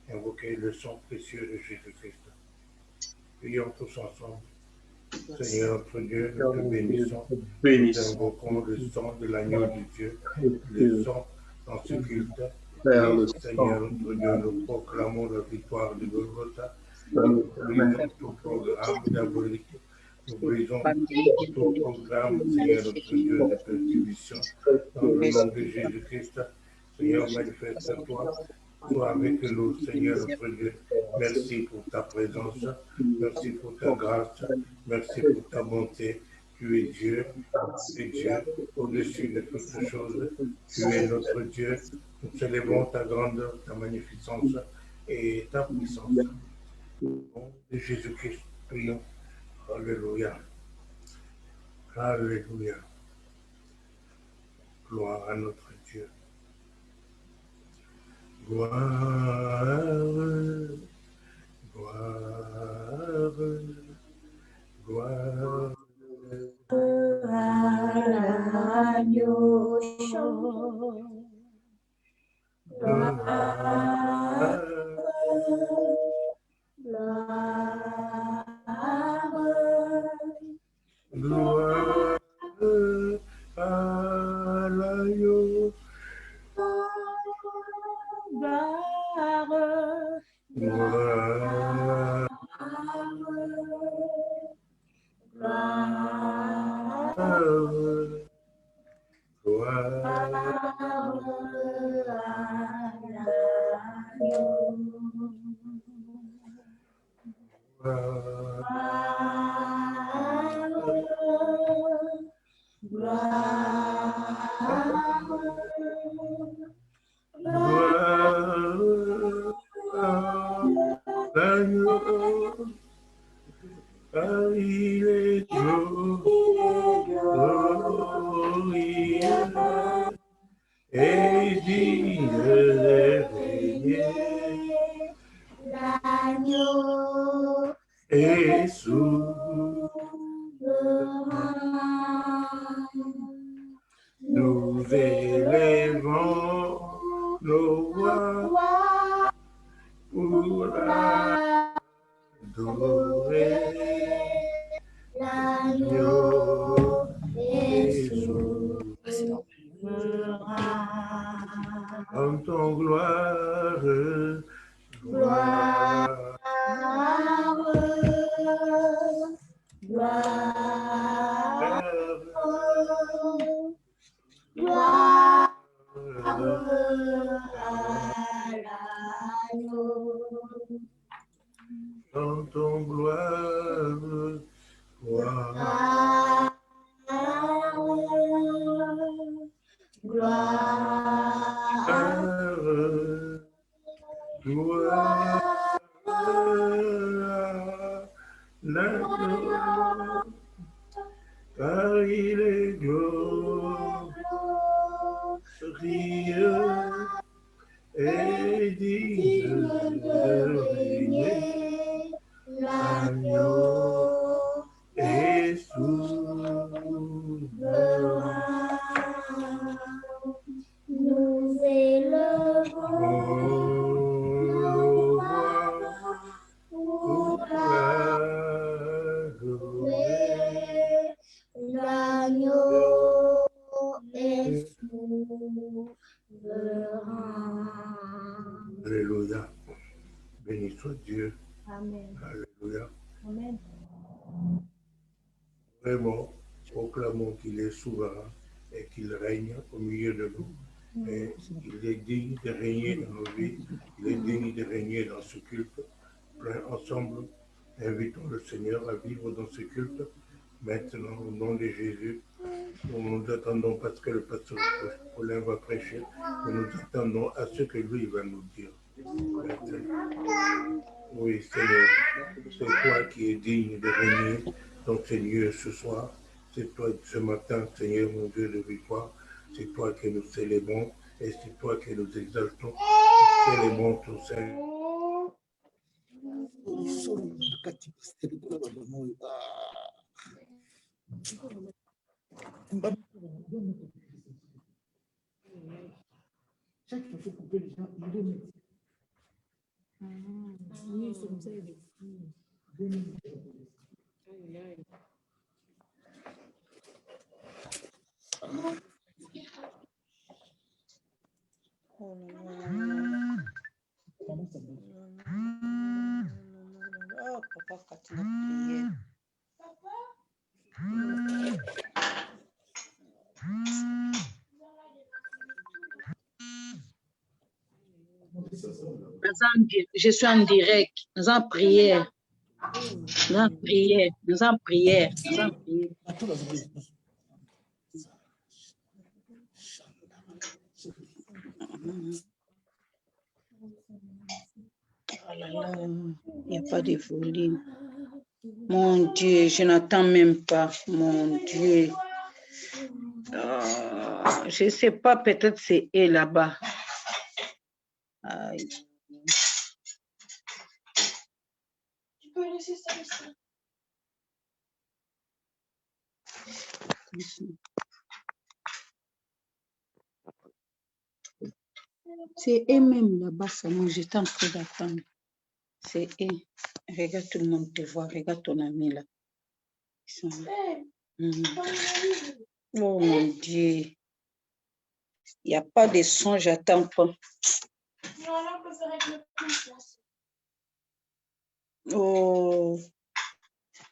Invoquer le sang précieux de Jésus-Christ. Prions tous ensemble. Seigneur notre Dieu, nous te bénissons. Nous invoquons le sang de l'agneau de Dieu, le sang dans ce culte. Et Seigneur notre Dieu, nous proclamons la victoire de Golgotha. Nous brisons tout programme diabolique. Nous brisons tout programme, Seigneur notre Dieu, de persécution. Dans le nom de Jésus-Christ, Seigneur, manifeste-toi. Sois avec nous, Seigneur notre Dieu. Merci pour ta présence. Merci pour ta grâce. Merci pour ta bonté. Tu es Dieu. Tu es Dieu au-dessus de toutes choses. Tu es notre Dieu. Nous célébrons ta grandeur, ta magnificence et ta puissance. Au nom de Jésus-Christ, prions. Alléluia. Alléluia. Gloire à notre Dieu. Gloire, gloire, gloire. Gloire à l'agneau. Gloire, car il est glorieux et digne de régner. L'agneau Et souverain, nous élevons nos voix pour l'adorer. L'agneau est souverain. En ton gloire, gloire. Gloire dans ton gloire, gloire, gloire, l'agneau, car il est glorieux et digne de régner. L'agneau est souverain. nous élevons nos voix pour l'adorer. l'agneau est souverain. Alléluia. Béni soit Dieu. Amen. Alléluia. Amen. Vraiment, proclamons qu'il est souverain et qu'il règne au milieu de nous. Et il est digne de régner dans nos vies. Il est digne de régner dans ce culte. Ensemble, invitons le Seigneur à vivre dans ce culte. Maintenant, au nom de Jésus, nous nous attendons parce que le pasteur Paulin va prêcher. Nous nous attendons à ce que lui va nous dire. Oui, Seigneur, c'est toi qui es digne de régner dans ces lieux ce soir. C'est toi ce matin, Seigneur, mon Dieu de victoire. C'est toi que nous célébrons et c'est toi que nous exaltons. est bon, tout Seigneur. Oui, c'est comme ça. Oh, papa, Katina, prière. Je suis en direct. Nous en prière. Nous en prière. Nous en prière. Nous en prière. Oh là là, il n'y a pas de volume. Mon Dieu, je n'entends même pas. Mon Dieu. Je ne sais pas, peut-être c'est elle là-bas. Aïe. Tu peux laisser ça ici. C'est eux-mêmes là-bas, seulement j'étais en train d'attendre. C'est eux. Regarde, tout le monde te voit. Regarde ton ami là. Ils sont là. Oh mon Dieu. Il n'y a pas de son, j'attends pas. Non, là, on peut faire avec le pouce, là. Oh.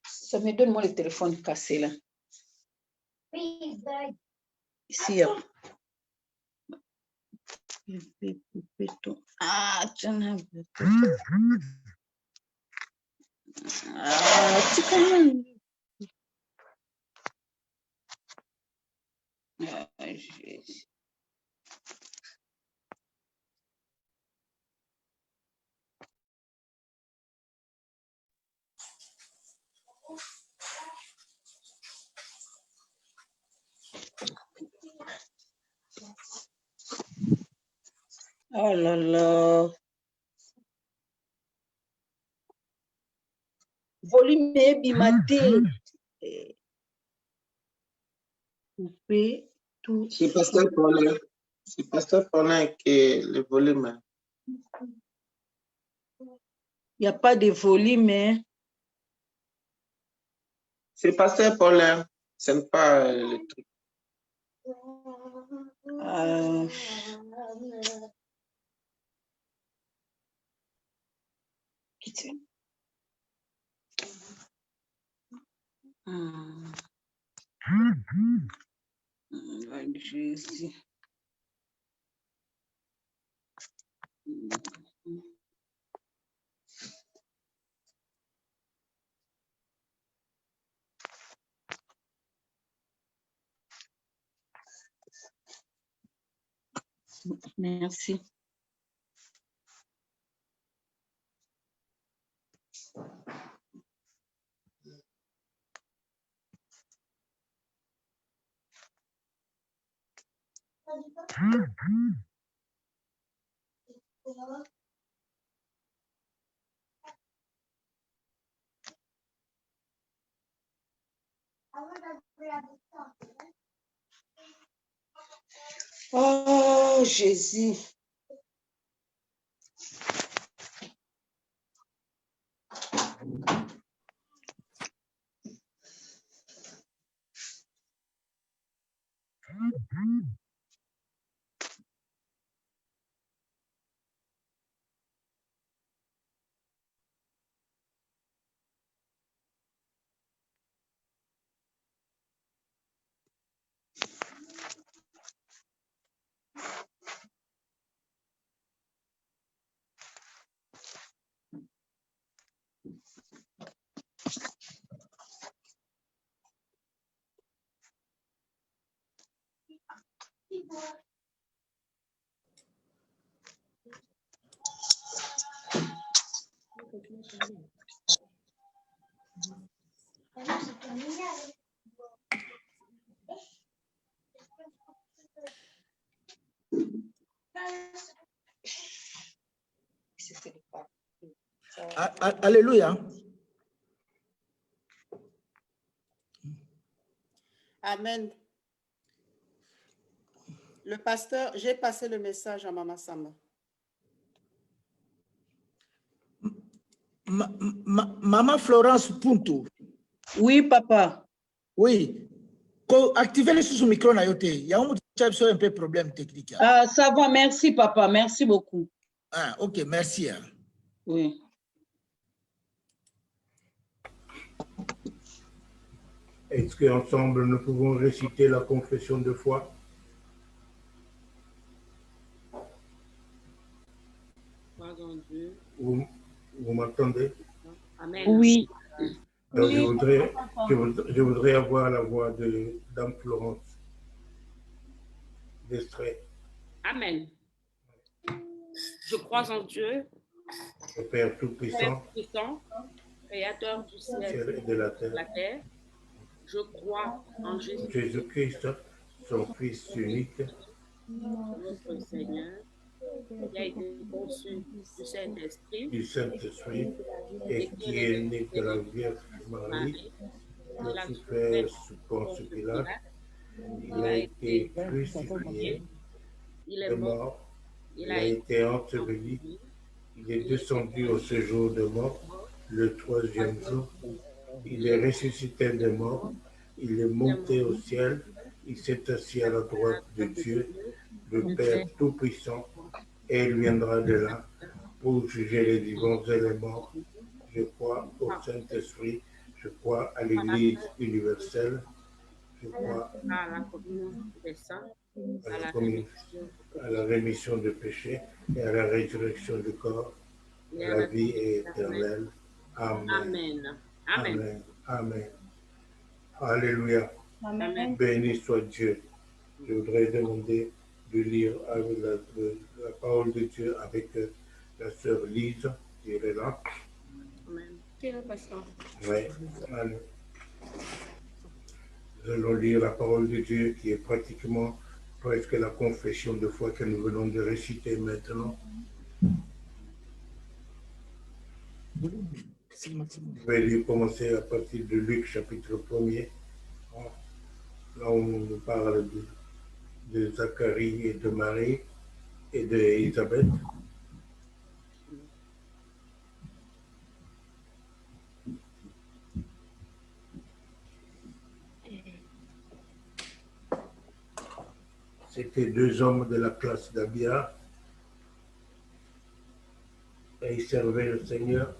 Ça me donne moi le téléphone cassé là. Oui, bye. Ici, il y a. Ah, tiens. Ah, c'est quand même. Ah, Jésus. Oh là là. Volume bimaté. Couper tout. C'est Pasteur Paulin. C'est Pasteur Paulin qui est le volume. Il n'y a pas de volume, hein? C'est Pasteur Paulin. Ce n'est pas le truc. Jésus. Merci. Oh, Jésus. Alléluia. Amen. Le pasteur, j'ai passé le message à Maman Samba. Maman Florence Punto. Oui, papa. Oui. Activez sur son micro. Il y a un peu de problème technique. Ah, ça va, merci, papa. Merci beaucoup. Ah, ok, merci. Oui. Est-ce qu'ensemble, nous pouvons réciter la confession de foi? Vous m'entendez? Amen. Oui. Alors, Oui, je voudrais avoir la voix de Dame Florence d'Estrée. Amen. Je crois en Dieu, Le Père Tout-Puissant, Père puissant, Créateur du ciel et de la et de la terre. terre. Je crois en Jésus, Jésus-Christ, son Fils unique, notre Seigneur, qui a été conçu du Saint-Esprit, du Saint-Esprit, et qui est né de la Vierge Marie, il a qui souffert fait sous Ponce Ponce Pilate. Pilate, Il a été crucifié, il est est mort, mort, il il a a été été enseveli, il est descendu au séjour de mort le troisième jour, il est ressuscité des morts, il est monté au ciel, il s'est assis à la droite de Dieu, le Père Tout-Puissant, et il viendra de là pour juger les vivants et les morts. Je crois au Saint-Esprit, je crois à l'Église universelle, je crois à la communion des saints, à la rémission des péchés et à la résurrection du corps, et à la vie éternelle. Amen. Amen. Amen. Amen. Amen. Alléluia. Amen. Béni soit Dieu. Je voudrais demander de lire avec la parole de Dieu avec la sœur Lise, qui est là. Amen. Oui. Allez. Nous allons lire la parole de Dieu qui est pratiquement presque la confession de foi que nous venons de réciter maintenant. Je vais lui commencer à partir de Luc chapitre 1er. Là on nous parle de Zacharie et de Marie et d'Élisabeth. C'était deux hommes de la classe d'Abia et ils servaient le Seigneur.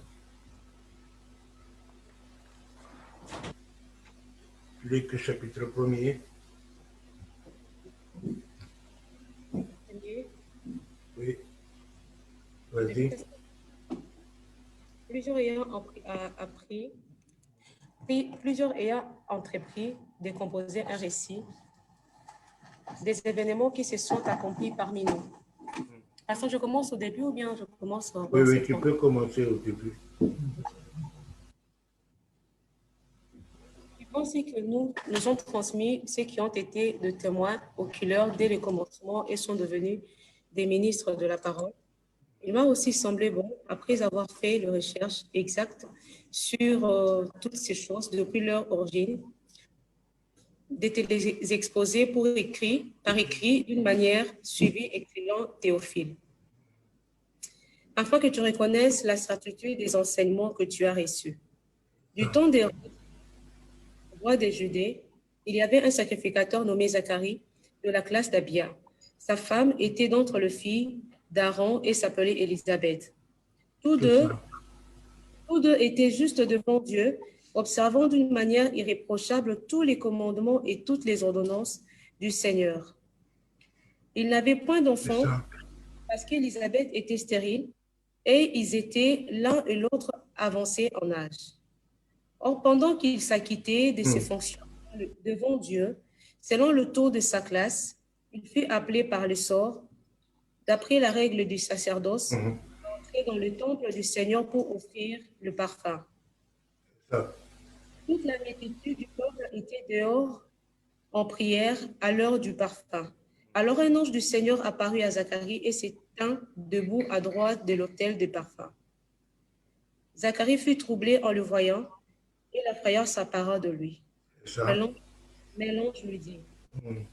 Luc chapitre 1er. Oui. Vas-y. Plusieurs ayant entrepris de composer un récit des événements qui se sont accomplis parmi nous. Est-ce que je commence au début ou bien je commence au Oui, tu peux commencer au début. Je pense que nous ont transmis ceux qui ont été de témoins oculaires dès le commencement et sont devenus des ministres de la parole. Il m'a aussi semblé bon, après avoir fait les recherches exactes sur toutes ces choses depuis leur origine, de te les exposer par écrit d'une manière suivie, excellent Théophile, afin que tu reconnaisses la certitude des enseignements que tu as reçus. Du temps des rois de Judée, il y avait un sacrificateur nommé Zacharie de la classe d'Abia. Sa femme était d'entre les filles d'Aaron et s'appelait Élisabeth. Tous deux étaient justes devant Dieu, observant d'une manière irréprochable tous les commandements et toutes les ordonnances du Seigneur. Ils n'avaient point d'enfants parce qu'Élisabeth était stérile et ils étaient l'un et l'autre avancés en âge. Or, pendant qu'il s'acquittait de ses fonctions devant Dieu, selon le taux de sa classe, il fut appelé par le sort, d'après la règle du sacerdoce, d'entrer dans le temple du Seigneur pour offrir le parfum. Toute la multitude du peuple était dehors en prière à l'heure du parfum. Alors un ange du Seigneur apparut à Zacharie et se tint debout à droite de l'autel des parfums. Zacharie fut troublé en le voyant, et la frayeur s'empara de lui. C'est ça. Mais l'ange lui dit, Mm.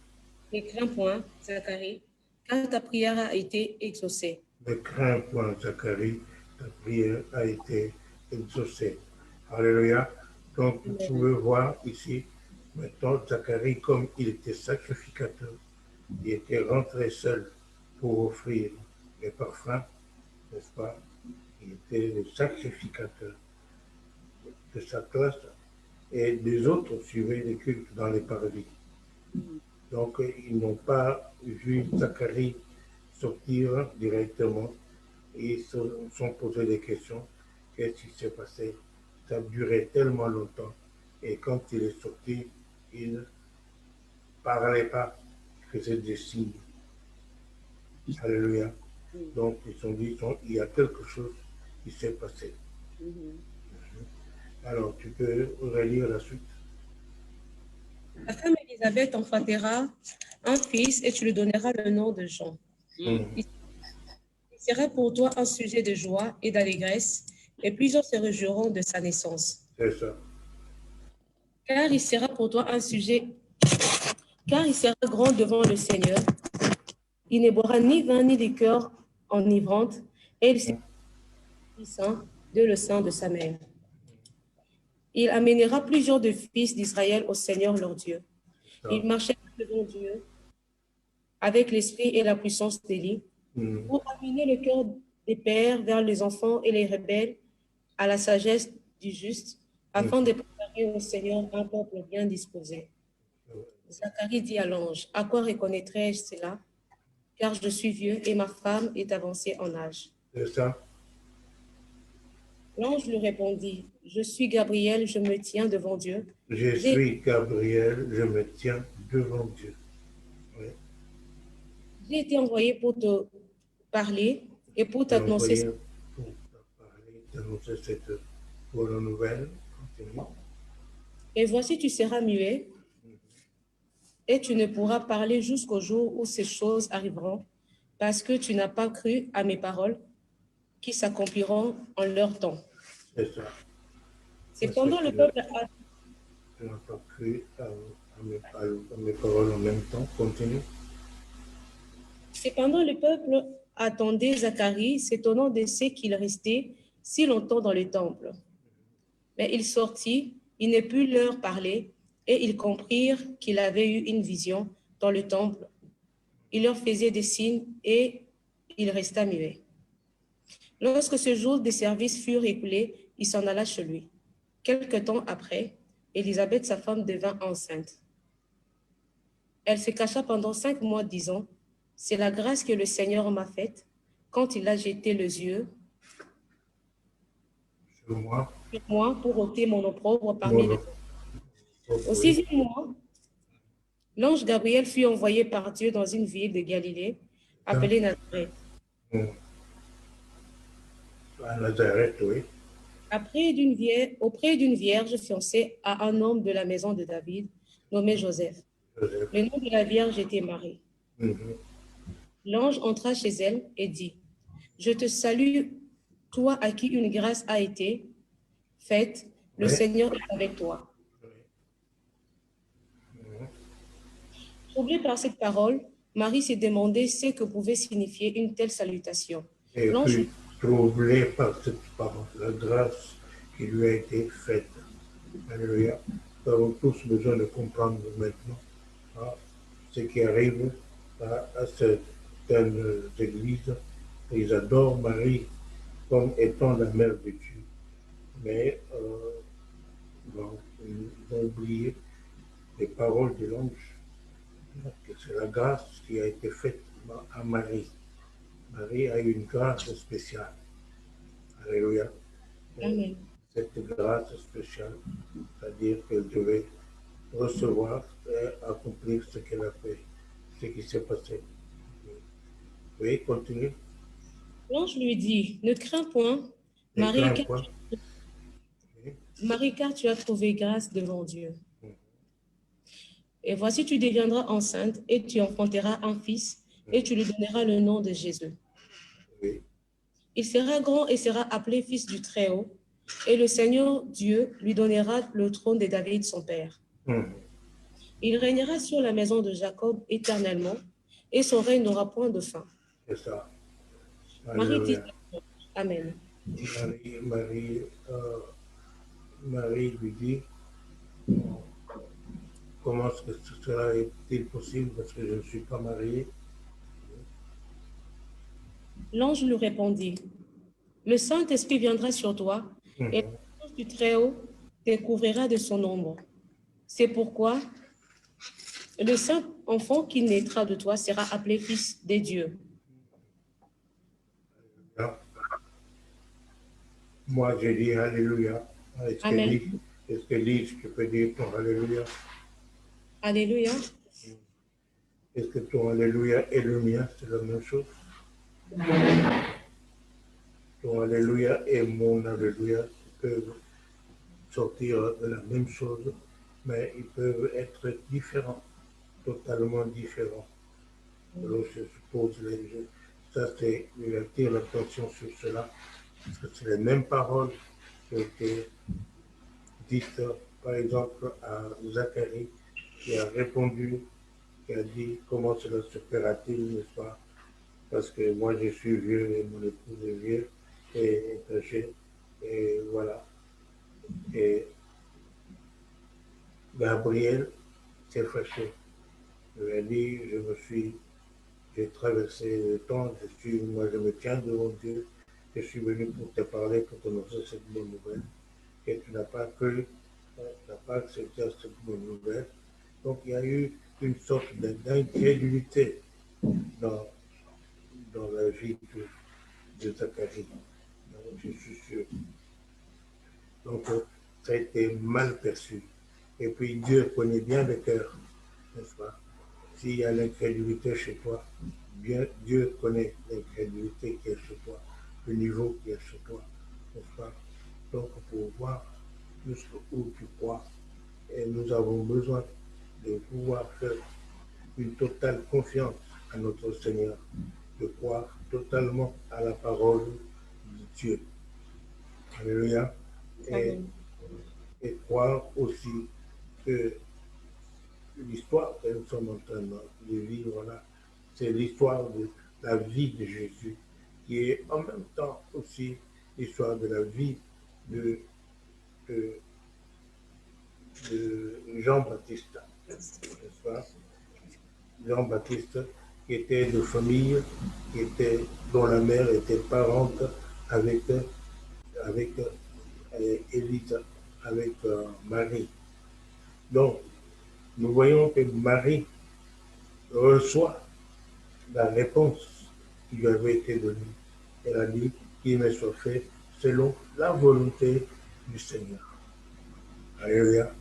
ne crains point, Zacharie, car ta prière a été exaucée. Ne crains point, Zacharie, ta prière a été exaucée. Alléluia. Donc, vous pouvez voir ici, maintenant, Zacharie, comme il était sacrificateur, il était rentré seul pour offrir les parfums, n'est-ce pas? Il était le sacrificateur de sa classe et les autres suivaient les cultes dans les paradis. Donc, ils n'ont pas vu Zacharie sortir directement et ils se sont posé des questions. Qu'est-ce qui s'est passé? Ça a duré tellement longtemps. Et quand il est sorti, il ne parlait pas, il faisait des signes. Alléluia. Donc, ils se sont dit, il y a quelque chose qui s'est passé. Alors, tu peux relire la suite. Ta femme Élisabeth enfantera un fils et tu lui donneras le nom de Jean. Il sera pour toi un sujet de joie et d'allégresse, et plusieurs se réjouiront de sa naissance. C'est ça. Car il sera pour toi un sujet, car il sera grand devant le Seigneur. Il ne boira ni vin ni liqueur enivrante, et il sera puissant de le sein de sa mère. Il amènera plusieurs de fils d'Israël au Seigneur leur Dieu. Il marchera devant Dieu avec l'esprit et la puissance d'Élie pour amener le cœur des pères vers les enfants et les rebelles à la sagesse du juste, afin de préparer au Seigneur un peuple bien disposé. Zacharie dit à l'ange, « À quoi reconnaîtrai-je cela? Car je suis vieux et ma femme est avancée en âge. » C'est ça. L'ange lui répondit, « Je suis Gabriel, je me tiens devant Dieu. Je suis Gabriel, je me tiens devant Dieu. Oui. J'ai été envoyé pour te parler et pour t'annoncer cette bonne nouvelle. Continue. Et voici, tu seras muet et tu ne pourras parler jusqu'au jour où ces choses arriveront, parce que tu n'as pas cru à mes paroles qui s'accompliront en leur temps. » C'est ça. Cependant, le peuple a... Tu n'as pas cru à mes paroles en même temps. Continue. Cependant, le peuple attendait Zacharie, s'étonnant de ce qu'il restait si longtemps dans le temple. Mais il sortit, il ne put leur parler, et ils comprirent qu'il avait eu une vision dans le temple. Il leur faisait des signes, et il resta muet. Lorsque ce jour des services furent écoulés, il s'en alla chez lui. Quelque temps après, Élisabeth, sa femme, devint enceinte. Elle se cacha pendant 5 mois, disant, « C'est la grâce que le Seigneur m'a faite quand il a jeté les yeux sur moi pour ôter mon opprobre parmi les hommes. » Au 6e mois, l'ange Gabriel fut envoyé par Dieu dans une ville de Galilée, appelée Nazareth. À Nazareth, oui. Auprès d'une vierge fiancée à un homme de la maison de David, nommé Joseph. Le nom de la vierge était Marie. L'ange entra chez elle et dit, « Je te salue, toi à qui une grâce a été faite, le Seigneur est avec toi. » Troublée par cette parole, Marie s'est demandé ce que pouvait signifier une telle salutation. Et puis, troublée par cette parole, la grâce qui lui a été faite. Alléluia. Nous avons tous besoin de comprendre maintenant ce qui arrive à certaines églises. Ils adorent Marie comme étant la mère de Dieu. Mais ils ont oublié les paroles de l'ange, que c'est la grâce qui a été faite à Marie. Marie a une grâce spéciale. Alléluia. Amen. Cette grâce spéciale, c'est-à-dire qu'elle devait recevoir et accomplir ce qu'elle a fait, ce qui s'est passé. Oui, continue. L'ange lui dit, « Ne crains point, Marie, car tu as trouvé grâce devant Dieu. Et voici, tu deviendras enceinte et tu enfanteras un fils et tu lui donneras le nom de Jésus. Oui. Il sera grand et sera appelé fils du Très-Haut, Et le Seigneur Dieu lui donnera le trône de David, son père. Il régnera sur la maison de Jacob éternellement, et son règne n'aura point de fin. C'est ça. Marie dit Alléluia. Amen. Marie lui dit, comment est-ce que ce sera-t-il possible parce que je ne suis pas mariée? L'ange lui répondit, le Saint-Esprit viendra sur toi, et la puissance du Très-Haut te couvrira de son ombre. C'est pourquoi le saint enfant qui naîtra de toi sera appelé fils des dieux. Moi, j'ai dit Alléluia. Est-ce que Lise, tu peux dire ton Alléluia? Alléluia. Est-ce que ton Alléluia et le mien, c'est la même chose? Ton Alléluia et mon Alléluia peuvent sortir de la même chose, mais ils peuvent être différents, totalement différents. Alors, je suppose, ça c'est, j'attire l'attention sur cela, parce que c'est les mêmes paroles qui ont été dites, par exemple, à Zacharie, qui a répondu, qui a dit comment cela se fera-t-il, n'est-ce pas? Parce que moi je suis vieux et mon épouse est vieux et âgé, et voilà. Et Gabriel s'est fâché. Il a dit, j'ai traversé le temps, moi je me tiens devant Dieu, je suis venu pour te parler, pour t'annoncer cette bonne nouvelle, et tu n'as pas accepté cette bonne nouvelle. Donc il y a eu une sorte d'incrédulité dans la vie de Zacharie. Donc, je suis sûr. Donc ça a été mal perçu. Et puis Dieu connaît bien le cœur, n'est-ce pas? S'il y a l'incrédulité chez toi, Dieu connaît l'incrédulité qui est chez toi, le niveau qui est chez toi, n'est-ce pas? Donc pour voir jusqu'où tu crois, et nous avons besoin de pouvoir faire une totale confiance à notre Seigneur, de croire totalement à la parole de Dieu. Alléluia. Et croire aussi que l'histoire que nous sommes en train de vivre là, c'est l'histoire de la vie de Jésus, qui est en même temps aussi l'histoire de la vie de Jean-Baptiste, n'est-ce pas? Jean-Baptiste, qui était de famille, dont la mère était parente avec Élise, avec Marie. Donc, nous voyons que Marie reçoit la réponse qui lui avait été donnée. Elle a dit qu'il me soit fait selon la volonté du Seigneur. Alléluia.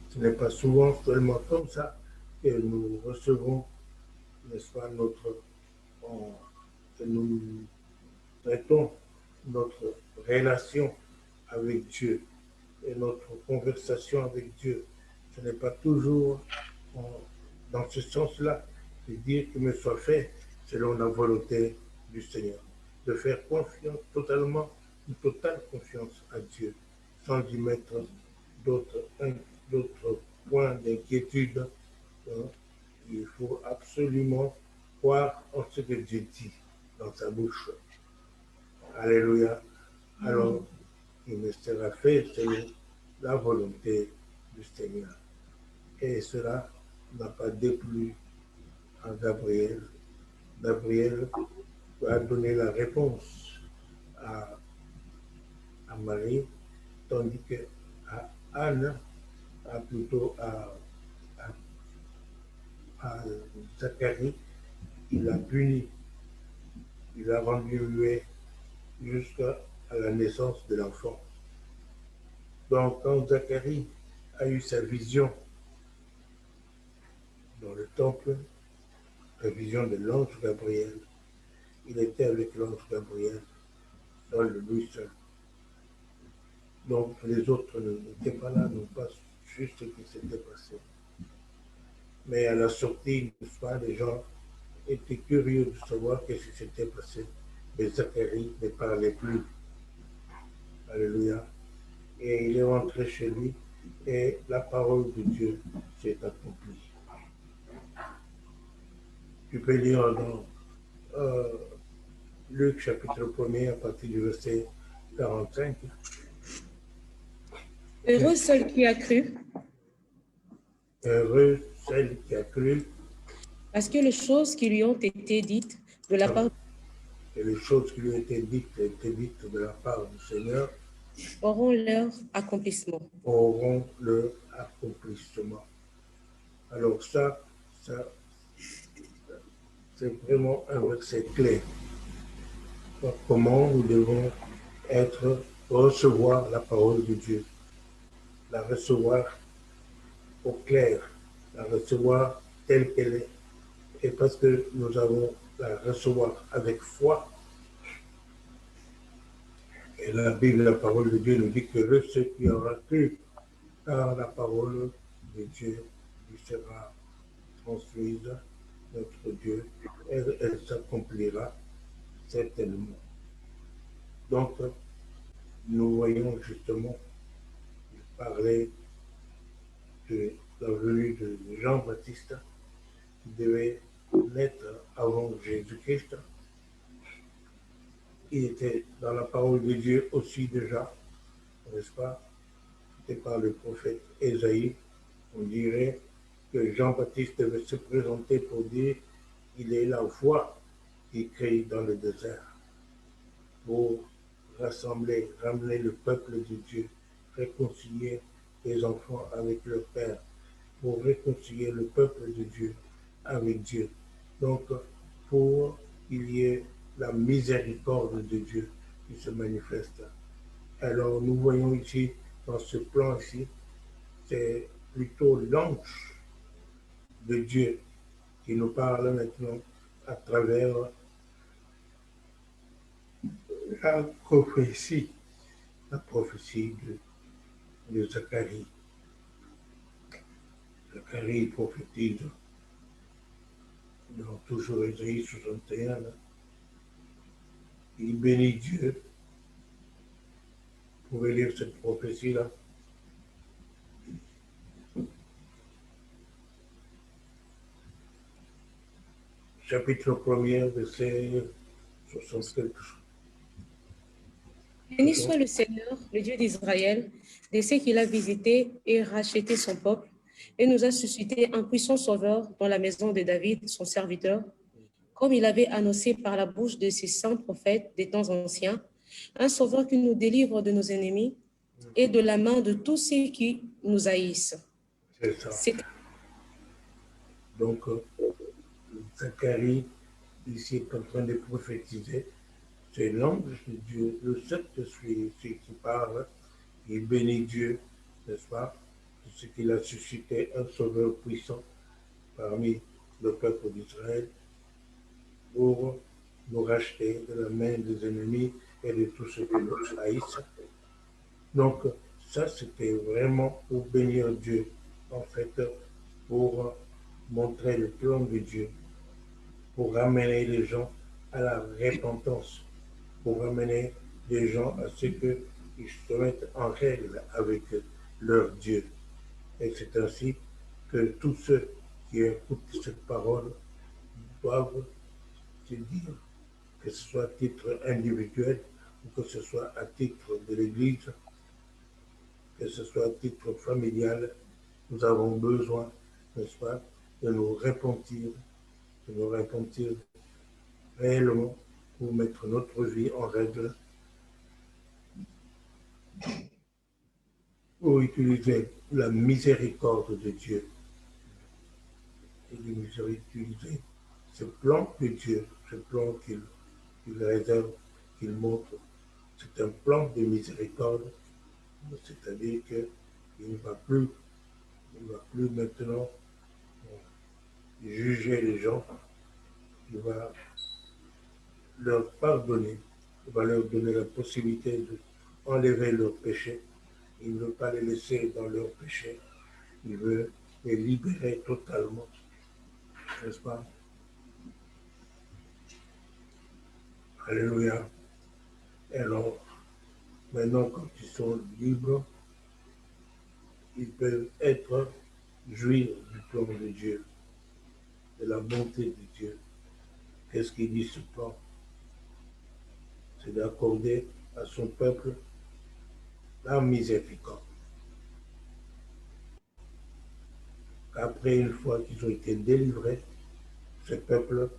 Ce n'est pas souvent seulement comme ça que nous recevons, n'est-ce pas, que nous traitons notre relation avec Dieu et notre conversation avec Dieu. Ce n'est pas toujours dans ce sens-là de dire qu'il me soit fait selon la volonté du Seigneur. De faire confiance totalement, une totale confiance à Dieu, sans y mettre d'autres points d'inquiétude. Il faut absolument croire en ce que Dieu dit dans sa bouche. Alléluia. Alors, il me sera fait selon la volonté du Seigneur. Et cela n'a pas déplu à Gabriel. Gabriel a donné la réponse à Marie, tandis que à Anne, plutôt à Zacharie, il a puni, il a rendu muet jusqu'à la naissance de l'enfant. Donc, quand Zacharie a eu sa vision dans le temple, la vision de l'ange Gabriel, il était avec l'ange Gabriel dans le lieu saint. Donc, les autres n'étaient pas là, n'ont pas su ce qui s'était passé. Mais à la sortie, n'est-ce pas, les gens étaient curieux de savoir ce qui s'était passé. Mais Zacharie ne parlait plus. Alléluia. et il est rentré chez lui et la parole de Dieu s'est accomplie. Tu peux lire dans Luc chapitre 1er à partir du verset 45. Heureux celle qui a cru, Heureux celle qui a cru, parce que les choses qui lui ont été dites de la part et les choses qui lui ont été dites de la part du Seigneur auront leur accomplissement. auront leur accomplissement. Alors ça c'est vraiment un verset clé. Comment nous devons recevoir la parole de Dieu, la recevoir au clair, la recevoir telle qu'elle est. Et parce que nous avons la recevoir avec foi, et la Bible, la parole de Dieu nous dit que ceux qui aura cru, car la parole de Dieu lui sera transmise, notre Dieu, elle s'accomplira certainement. Donc, nous voyons justement parler de la venue de Jean-Baptiste qui devait naître avant Jésus-Christ. Il était dans la parole de Dieu aussi déjà, n'est-ce pas? C'était par le prophète Ésaïe. On dirait que Jean-Baptiste devait se présenter pour dire il est la voix qui crie dans le désert pour ramener le peuple de Dieu, réconcilier les enfants avec leur Père, pour réconcilier le peuple de Dieu avec Dieu. Donc, pour qu'il y ait la miséricorde de Dieu qui se manifeste. Alors, nous voyons ici, dans ce plan ici, c'est plutôt l'ange de Dieu qui nous parle maintenant à travers la prophétie de Zacharie. Zacharie prophétise dans toujours Ésaïe 61. Il bénit Dieu. Vous pouvez lire cette prophétie-là. Chapitre 1er, verset 60 quelque chose. Béni soit le Seigneur, le Dieu d'Israël, de ce qu'il a visité et racheté son peuple, et nous a suscité un puissant sauveur dans la maison de David, son serviteur, comme il avait annoncé par la bouche de ses saints prophètes des temps anciens, un sauveur qui nous délivre de nos ennemis et de la main de tous ceux qui nous haïssent. C'est ça. Donc, Zacharie, ici, est en train de prophétiser. C'est l'ange de Dieu, le Saint-Esprit qui parle. Il bénit Dieu, n'est-ce pas? Ce qu'il a suscité un sauveur puissant parmi le peuple d'Israël pour nous racheter de la main des ennemis et de tous ceux qui nous haïssent. Donc, ça, c'était vraiment pour bénir Dieu, en fait, pour montrer le plan de Dieu, pour ramener les gens à la repentance, pour ramener les gens à ce qu'ils se mettent en règle avec leur Dieu. Et c'est ainsi que tous ceux qui écoutent cette parole doivent se dire, que ce soit à titre individuel ou que ce soit à titre de l'Église, que ce soit à titre familial, nous avons besoin, n'est-ce pas, de nous repentir réellement pour mettre notre vie en règle, pour utiliser la miséricorde de Dieu et utiliser ce plan de Dieu, ce plan qu'il réserve, qu'il montre. C'est un plan de miséricorde, c'est-à-dire qu'il ne va plus maintenant juger les gens, il va leur pardonner, il va leur donner la possibilité d'enlever leurs péchés. Il ne veut pas les laisser dans leurs péchés, il veut les libérer totalement, n'est-ce pas? Alléluia. Alors, Maintenant, quand ils sont libres, ils peuvent jouir du plan de Dieu, de la bonté de Dieu. Qu'est-ce qu'il dit ce plan? C'est d'accorder à son peuple la miséricorde. Après, une fois qu'ils ont été délivrés, ce peuple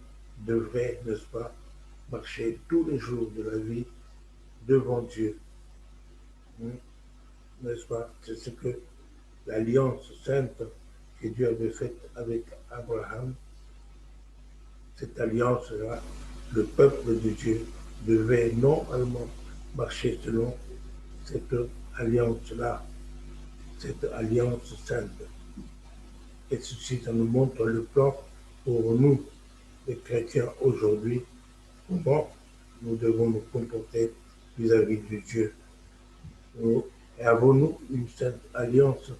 devrait, n'est-ce pas, marcher tous les jours de la vie devant Dieu. N'est-ce pas? C'est ce que l'alliance sainte que Dieu avait faite avec Abraham. Cette alliance-là, le peuple de Dieu devait normalement marcher selon cette alliance-là, cette alliance sainte. Et ceci, ça nous montre le plan pour nous, les chrétiens aujourd'hui, comment nous devons nous comporter vis-à-vis de Dieu. Et avons-nous une sainte alliance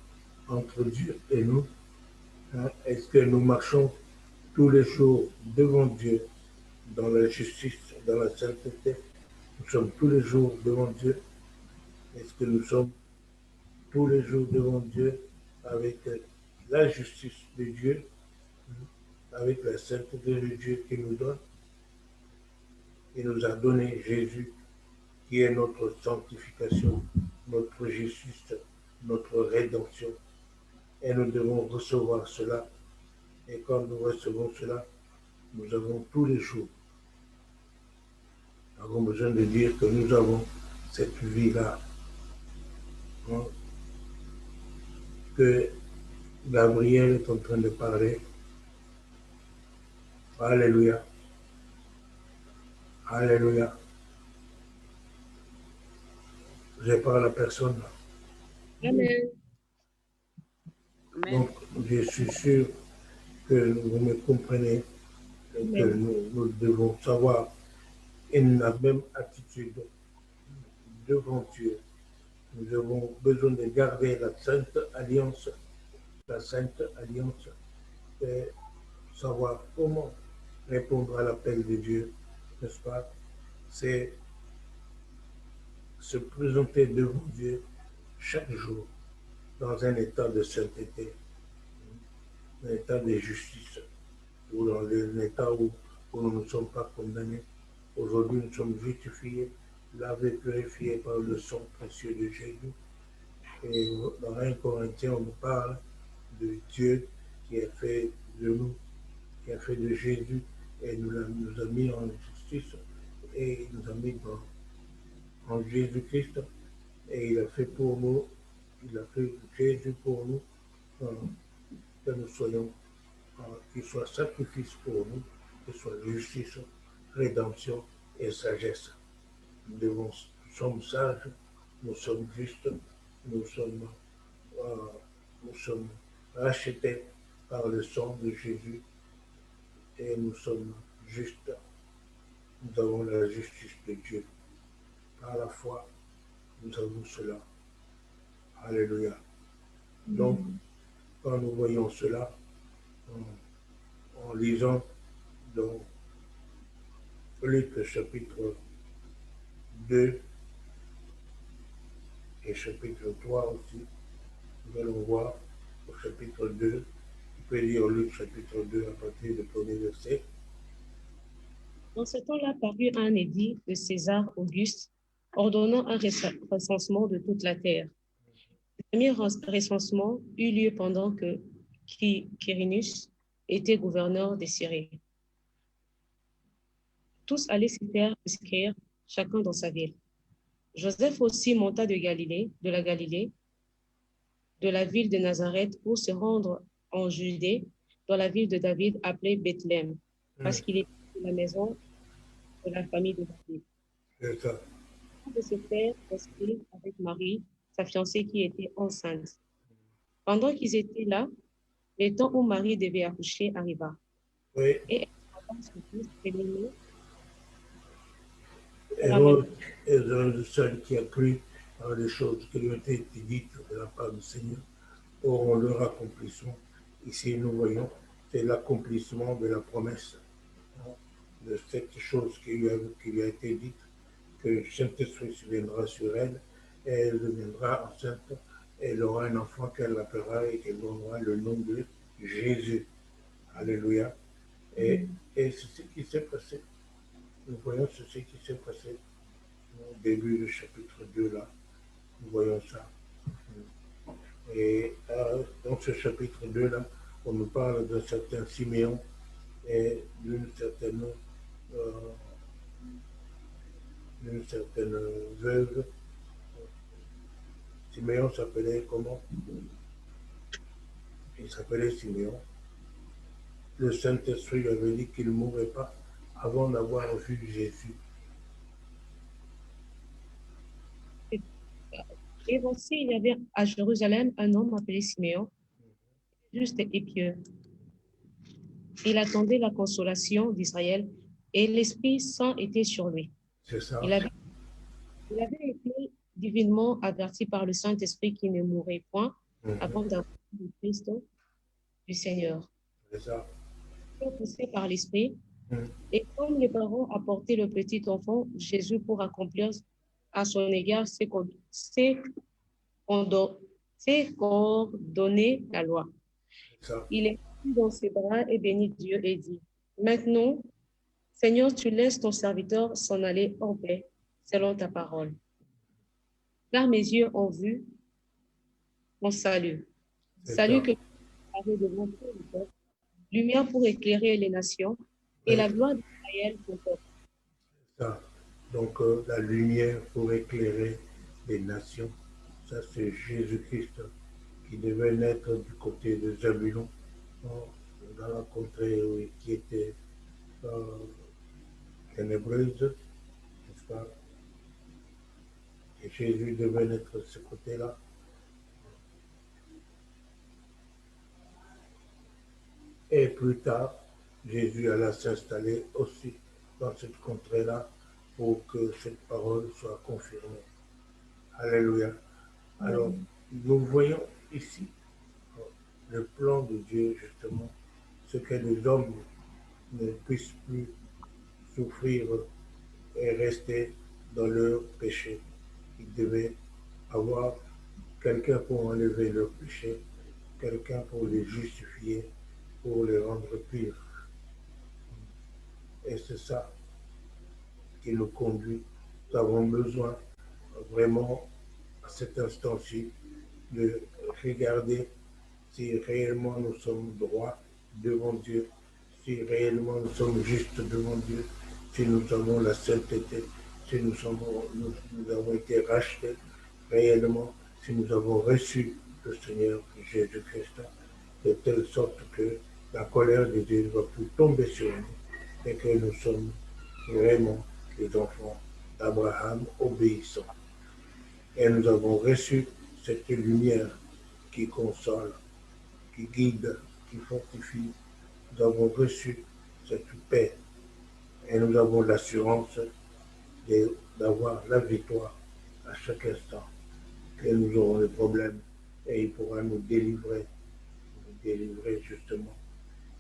entre Dieu et nous? Est-ce que nous marchons tous les jours devant Dieu dans la justice, dans la sainteté? Nous sommes tous les jours devant Dieu. Est-ce que nous sommes tous les jours devant Dieu avec la justice de Dieu, avec la sainteté de Dieu qui nous donne? Il nous a donné Jésus, qui est notre sanctification, notre justice, notre rédemption. Et nous devons recevoir cela. Et quand nous recevons cela, nous avons tous les jours. Nous avons besoin de dire que nous avons cette vie-là. Que Gabriel est en train de parler. Alléluia. Alléluia. Je parle à la personne. Amen. Donc, je suis sûr que vous me comprenez, et que nous devons savoir une la même attitude devant Dieu. Nous avons besoin de garder la sainte alliance, et savoir comment répondre à l'appel de Dieu, n'est-ce pas? C'est se présenter devant Dieu chaque jour dans un état de sainteté, un état de justice, ou dans un état où nous ne sommes pas condamnés. Aujourd'hui, nous sommes justifiés, lavés, purifiés par le sang précieux de Jésus. Et dans 1 Corinthiens, on nous parle de Dieu qui a fait de nous, qui a fait de Jésus, et nous a mis en justice, et il nous a mis en Jésus-Christ, et il a fait pour nous, il a fait Jésus pour nous, que nous soyons, qu'il soit sacrifice pour nous, qu'il soit justice, rédemption et sagesse. Nous sommes sages, nous sommes justes, nous sommes rachetés par le sang de Jésus et nous sommes justes. Nous avons la justice de Dieu. Par la foi, nous avons cela. Alléluia. Donc, quand nous voyons cela, en lisant dans Luc chapitre 2 et chapitre 3 aussi, nous allons voir au chapitre 2, on peut lire Luc chapitre 2 à partir du premier verset. En ce temps-là parut un édit de César Auguste ordonnant un recensement de toute la terre. Le premier recensement eut lieu pendant que Quirinus était gouverneur des Syries. Tous allaient s'y faire inscrire, chacun dans sa ville. Joseph aussi monta de la Galilée, de la ville de Nazareth, pour se rendre en Judée, dans la ville de David, appelée Bethléem, parce qu'il était dans la maison de la famille de David. C'est ça. De se faire inscrire avec Marie, sa fiancée qui était enceinte. Pendant qu'ils étaient là, le temps où Marie devait accoucher arriva. Oui. Et elle son fils prénommé Hérode est le seul qui a cru par les choses qui lui ont été dites de la part du Seigneur auront leur accomplissement. Ici, nous voyons, c'est l'accomplissement de la promesse, de cette chose qui lui a été dite, que le Saint-Esprit viendra sur elle, et elle deviendra enceinte, et elle aura un enfant qu'elle appellera et qu'elle donnera le nom de Jésus. Alléluia. Et c'est ce qui s'est passé. Nous voyons ce qui s'est passé au début du chapitre 2 là. Nous voyons ça. Et dans ce chapitre 2 là, on nous parle d'un certain Siméon et d'une certaine veuve. Siméon s'appelait comment? Il s'appelait Siméon. Le Saint-Esprit lui avait dit qu'il ne mourrait pas avant d'avoir vu Jésus. Et aussi, il y avait à Jérusalem un homme appelé Siméon, juste et pieux. Il attendait la consolation d'Israël et l'Esprit Saint était sur lui. C'est ça. Il avait été divinement averti par le Saint-Esprit qu'il ne mourrait point avant d'avoir vu le Christ du Seigneur. C'est ça. Poussé par l'Esprit, et comme les parents apportaient le petit enfant Jésus pour accomplir à son égard c'est qu'ordonnait la loi. Il est pris dans ses bras et bénit Dieu et dit, maintenant, Seigneur, tu laisses ton serviteur s'en aller en paix, selon ta parole. Car mes yeux ont vu mon salut. Salut que tu as devant tout le peuple, lumière pour éclairer les nations et la gloire d'Israël pour peuple. Ça. Donc, la lumière pour éclairer les nations, ça c'est Jésus-Christ qui devait naître du côté de Zabulon, dans la contrée qui était ténébreuse, n'est-ce pas? Et Jésus devait naître de ce côté-là. Et plus tard, Jésus alla s'installer aussi dans cette contrée-là pour que cette parole soit confirmée. Alléluia. Alors, nous voyons ici le plan de Dieu, justement, ce que les hommes ne puissent plus souffrir et rester dans leur péché. Ils devaient avoir quelqu'un pour enlever leur péché, quelqu'un pour les justifier, pour les rendre purs. Et c'est ça qui nous conduit. Nous avons besoin vraiment, à cet instant-ci, de regarder si réellement nous sommes droits devant Dieu, si réellement nous sommes justes devant Dieu, si nous avons la sainteté, si nous avons été rachetés réellement, si nous avons reçu le Seigneur Jésus-Christ, de telle sorte que la colère de Dieu ne va plus tomber sur nous et que nous sommes vraiment les enfants d'Abraham obéissants. Et nous avons reçu cette lumière qui console, qui guide, qui fortifie. Nous avons reçu cette paix et nous avons l'assurance d'avoir la victoire à chaque instant. Que nous aurons des problèmes et il pourra nous délivrer justement.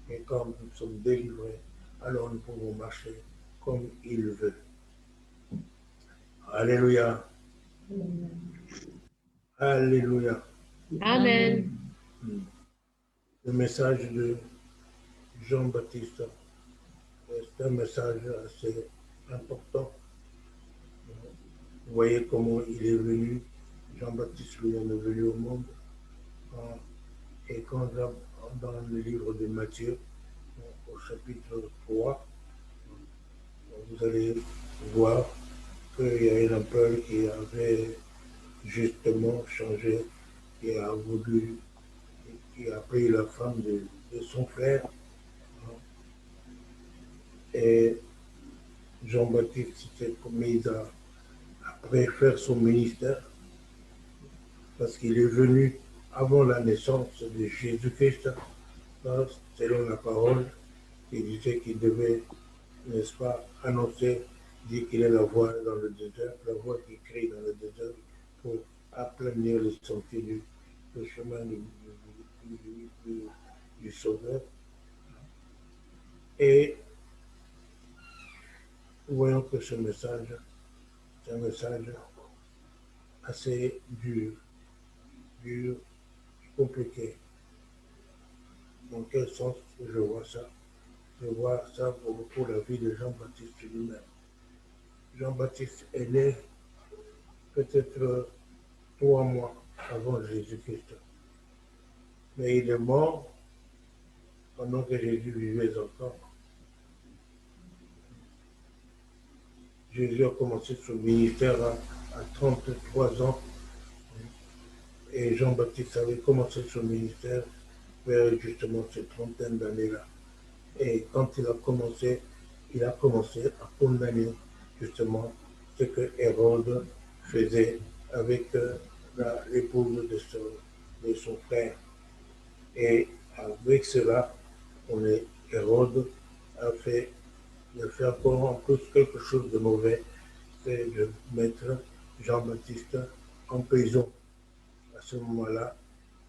Et quand nous sommes délivrés, alors nous pouvons marcher comme il veut. Alléluia. Alléluia. Amen. Le message de Jean-Baptiste, c'est un message assez important. Vous voyez comment il est venu, Jean-Baptiste lui est venu au monde. Et quand dans le livre de Matthieu, au chapitre 3, vous allez voir qu'il y a un peuple qui avait justement changé, qui a voulu, qui a pris la femme de son frère. Et Jean-Baptiste s'est mis après faire son ministère, parce qu'il est venu avant la naissance de Jésus-Christ, selon la parole, qui disait qu'il devait, n'est-ce pas, annoncer, dire qu'il est la voix dans le désert, la voix qui crie dans le désert pour aplanir les sentiers du chemin du Sauveur. Et voyons que ce message, c'est un message assez dur, compliqué. Dans quel sens je vois ça? Je vois ça pour la vie de Jean-Baptiste lui-même. Jean-Baptiste est né peut-être 3 mois avant Jésus-Christ. Mais il est mort pendant que Jésus vivait encore. Jésus a commencé son ministère à 33 ans. Et Jean-Baptiste avait commencé son ministère vers justement cette trentaine d'années-là. Et quand il a commencé à condamner justement ce que Hérode faisait avec l'épouse de son frère. Et avec cela, Hérode a fait encore en plus quelque chose de mauvais, c'est de mettre Jean-Baptiste en prison à ce moment-là.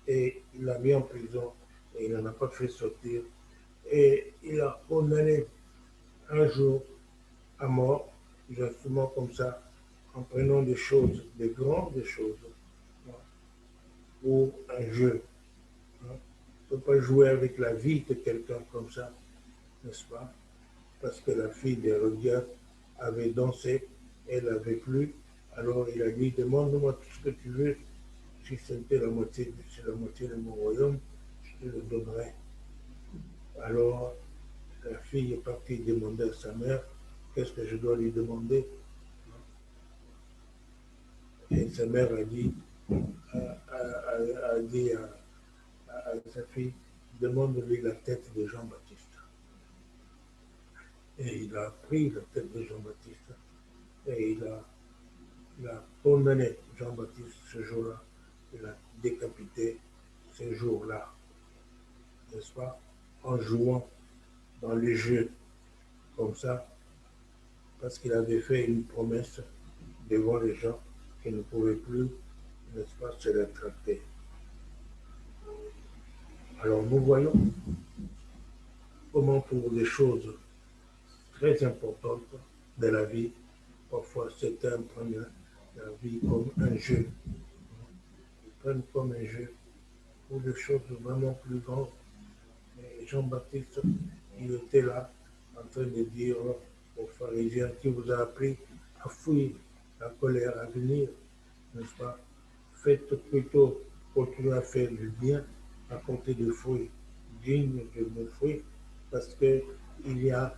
Et il l'a mis en prison et il n'en a pas fait sortir. Et il a condamné un jour à mort, justement comme ça, en prenant des choses, des grandes choses, pour un jeu. On ne peut pas jouer avec la vie de quelqu'un comme ça, n'est-ce pas? Parce que la fille d'Hérodias avait dansé, elle n'avait plus. Alors il a dit, demande-moi tout ce que tu veux. Si c'était la moitié de mon royaume, je te le donnerai. Alors la fille est partie demander à sa mère, qu'est-ce que je dois lui demander? Et sa mère a dit à sa fille, demande-lui la tête de Jean-Baptiste. Et il a pris la tête de Jean-Baptiste et il a condamné Jean-Baptiste ce jour-là. Il a décapité ce jour-là, n'est-ce pas? En jouant dans les jeux comme ça, parce qu'il avait fait une promesse devant les gens qu'il ne pouvait plus, n'est-ce pas, se rétracter. Alors nous voyons comment pour des choses très importantes de la vie, parfois certains prennent la vie comme un jeu. Ils prennent comme un jeu pour des choses vraiment plus grandes. Et Jean-Baptiste, il était là en train de dire aux pharisiens qui vous a appris à fuir la colère à venir, n'est-ce pas? Faites plutôt continuer à faire du bien, apporter des fruits dignes de nos fruits, parce qu'il y a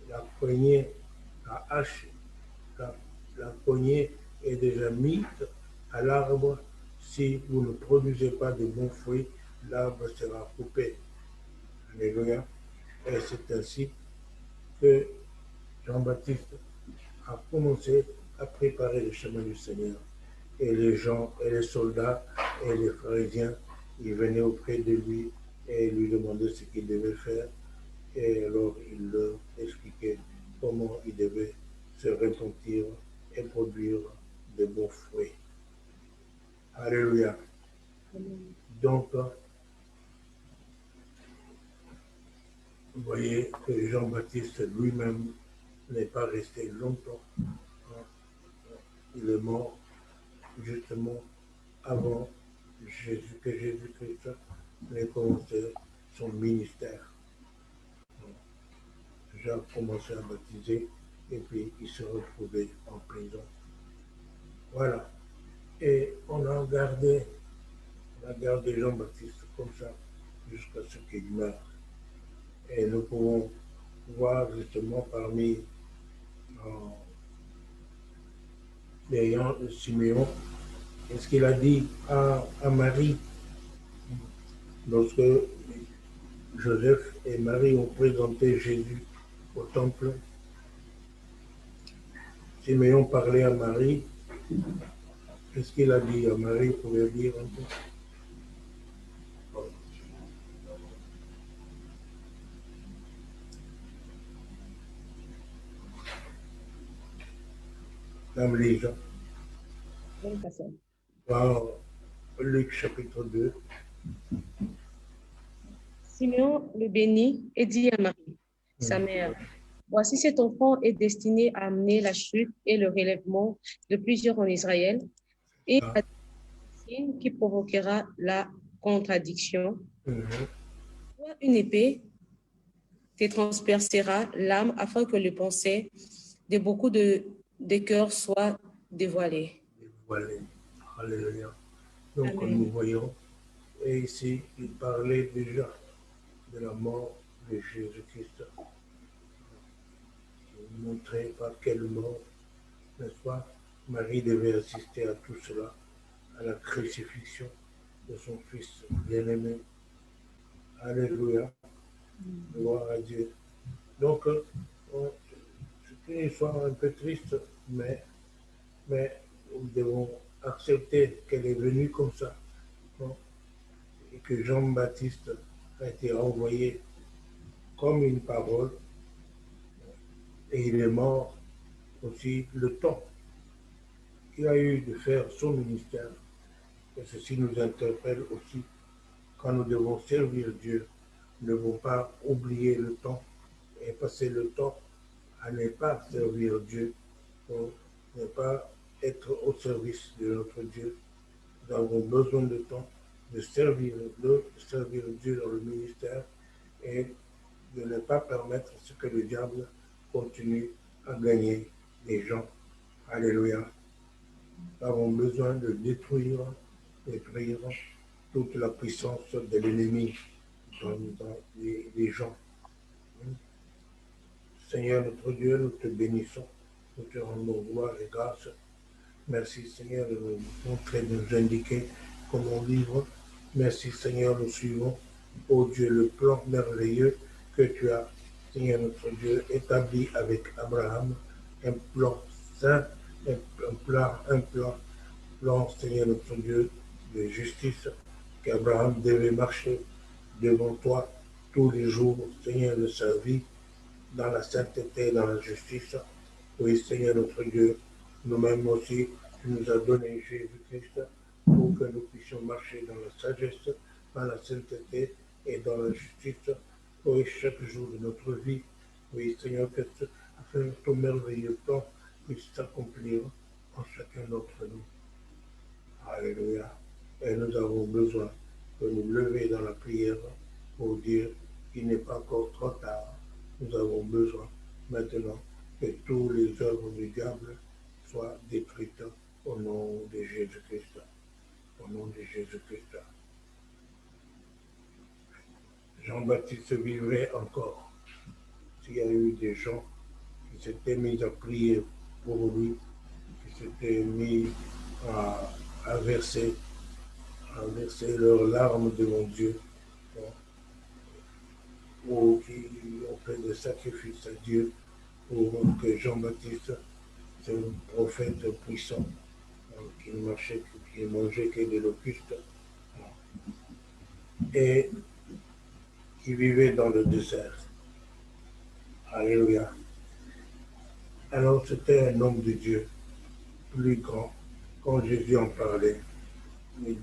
la poignée, la hache, la poignée est déjà mise à l'arbre. Si vous ne produisez pas de bons fruits, l'arbre sera coupé. Alléluia. Et c'est ainsi que Jean-Baptiste a commencé à préparer le chemin du Seigneur. Et les gens, et les soldats, et les pharisiens, ils venaient auprès de lui et lui demandaient ce qu'il devait faire. Et alors il leur expliquait comment il devait se repentir et produire de bons fruits. Alléluia. Donc, vous voyez que Jean-Baptiste lui-même n'est pas resté longtemps. Il est mort justement avant que Jésus-Christ n'ait commencé son ministère. Jean a commencé à baptiser et puis il se retrouvait en prison. Voilà. Et on a gardé Jean-Baptiste comme ça jusqu'à ce qu'il meure. Et nous pouvons voir justement parmi Siméon, qu'est-ce qu'il a dit à Marie lorsque Joseph et Marie ont présenté Jésus au temple. Siméon parlait à Marie. Qu'est-ce qu'il a dit à Marie? Vous pouvez dire un peu? Dame Lisa. Luc chapitre 2. Simeon le bénit et dit à Marie, sa mère, Voici, cet enfant est destiné à amener la chute et le relèvement de plusieurs en Israël et à signe qui provoquera la contradiction. Toi, une épée te transpercera l'âme afin que les pensées de beaucoup de cœurs soient dévoilées. Dévoilées. Alléluia. Donc, Amen. nous voyons, et ici, il parlait déjà de la mort de Jésus-Christ. Il montrait par quelle mort, n'est-ce pas, Marie devait assister à tout cela, à la crucifixion de son Fils bien-aimé. Alléluia. Gloire à Dieu. Donc, c'est une histoire un peu triste, mais nous devons accepter qu'elle est venue comme ça. Non? Et que Jean-Baptiste a été envoyé comme une parole, et il est mort aussi le temps qu'il a eu de faire son ministère. Et ceci nous interpelle aussi quand nous devons servir Dieu. Nous ne devons pas oublier le temps et passer le temps à ne pas servir Dieu, pour ne pas être au service de notre Dieu. Nous avons besoin de temps de servir Dieu dans le ministère et de ne pas permettre ce que le diable continue à gagner des gens. Alléluia. Nous avons besoin de détruire toute la puissance de l'ennemi dans les gens. Seigneur notre Dieu, nous te bénissons, nous te rendons gloire et grâce. Merci Seigneur de nous montrer, de nous indiquer comment vivre. Merci Seigneur, nous suivons, ô Dieu, le plan merveilleux que tu as, Seigneur notre Dieu, établi avec Abraham, un plan saint, un plan, Seigneur notre Dieu, de justice, qu'Abraham devait marcher devant toi tous les jours, Seigneur, de sa vie, dans la sainteté, dans la justice. Oui, Seigneur notre Dieu, nous-mêmes aussi, tu nous as donné Jésus-Christ pour que nous puissions marcher dans la sagesse, dans la sainteté et dans la justice. Oui, chaque jour de notre vie. Oui, Seigneur, afin que ton merveilleux plan puisse s'accomplir en chacun d'entre nous. Alléluia. Et nous avons besoin de nous lever dans la prière pour dire qu'il n'est pas encore trop tard. Nous avons besoin maintenant que tous les œuvres du diable soient détruites au nom de Jésus-Christ. Au nom de Jésus-Christ. Jean-Baptiste vivrait encore. S'il y a eu des gens qui s'étaient mis à prier pour lui, qui s'étaient mis à verser leurs larmes devant Dieu, ou qui ont fait des sacrifices à Dieu pour que Jean-Baptiste, c'est un prophète puissant, qui ne mangeait que des locustes, et qui vivait dans le désert. Alléluia. Alors c'était un homme de Dieu, plus grand. Quand Jésus en parlait, il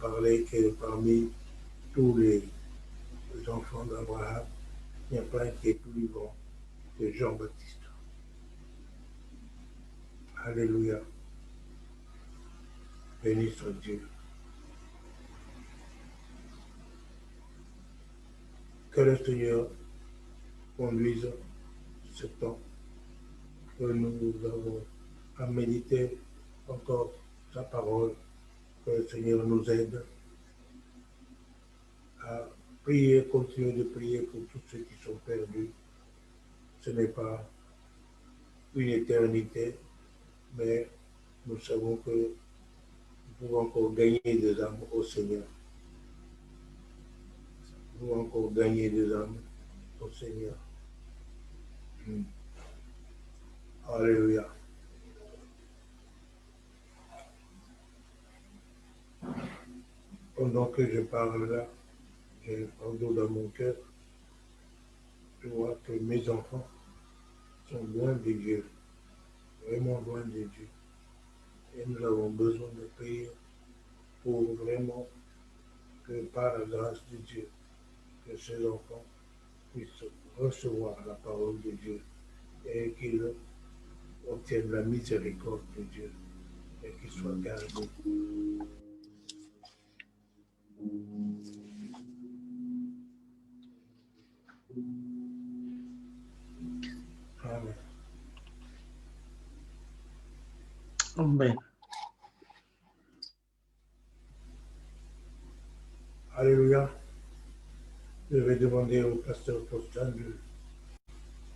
parlait que parmi tous les enfants d'Abraham, il n'y a pas un qui est plus grand que Jean-Baptiste. Alléluia. Béni soit Dieu. Que le Seigneur conduise ce temps que nous avons à méditer encore sa parole. Que le Seigneur nous aide à prier, continuer de prier pour tous ceux qui sont perdus. Ce n'est pas une éternité, mais nous savons que nous pouvons encore gagner des âmes au Seigneur. Nous pouvons encore gagner des âmes au Seigneur. Alléluia. Pendant que je parle là, j'ai un fardeau dans mon cœur. Je vois que mes enfants sont loin de Dieu, vraiment loin de Dieu. Et nous avons besoin de prier pour vraiment que par la grâce de Dieu, que ces enfants puissent recevoir la parole de Dieu qu'il obtienne la miséricorde de Dieu et qu'il soit gardé. Amen. Amen. Alléluia. Je vais demander au pasteur Constant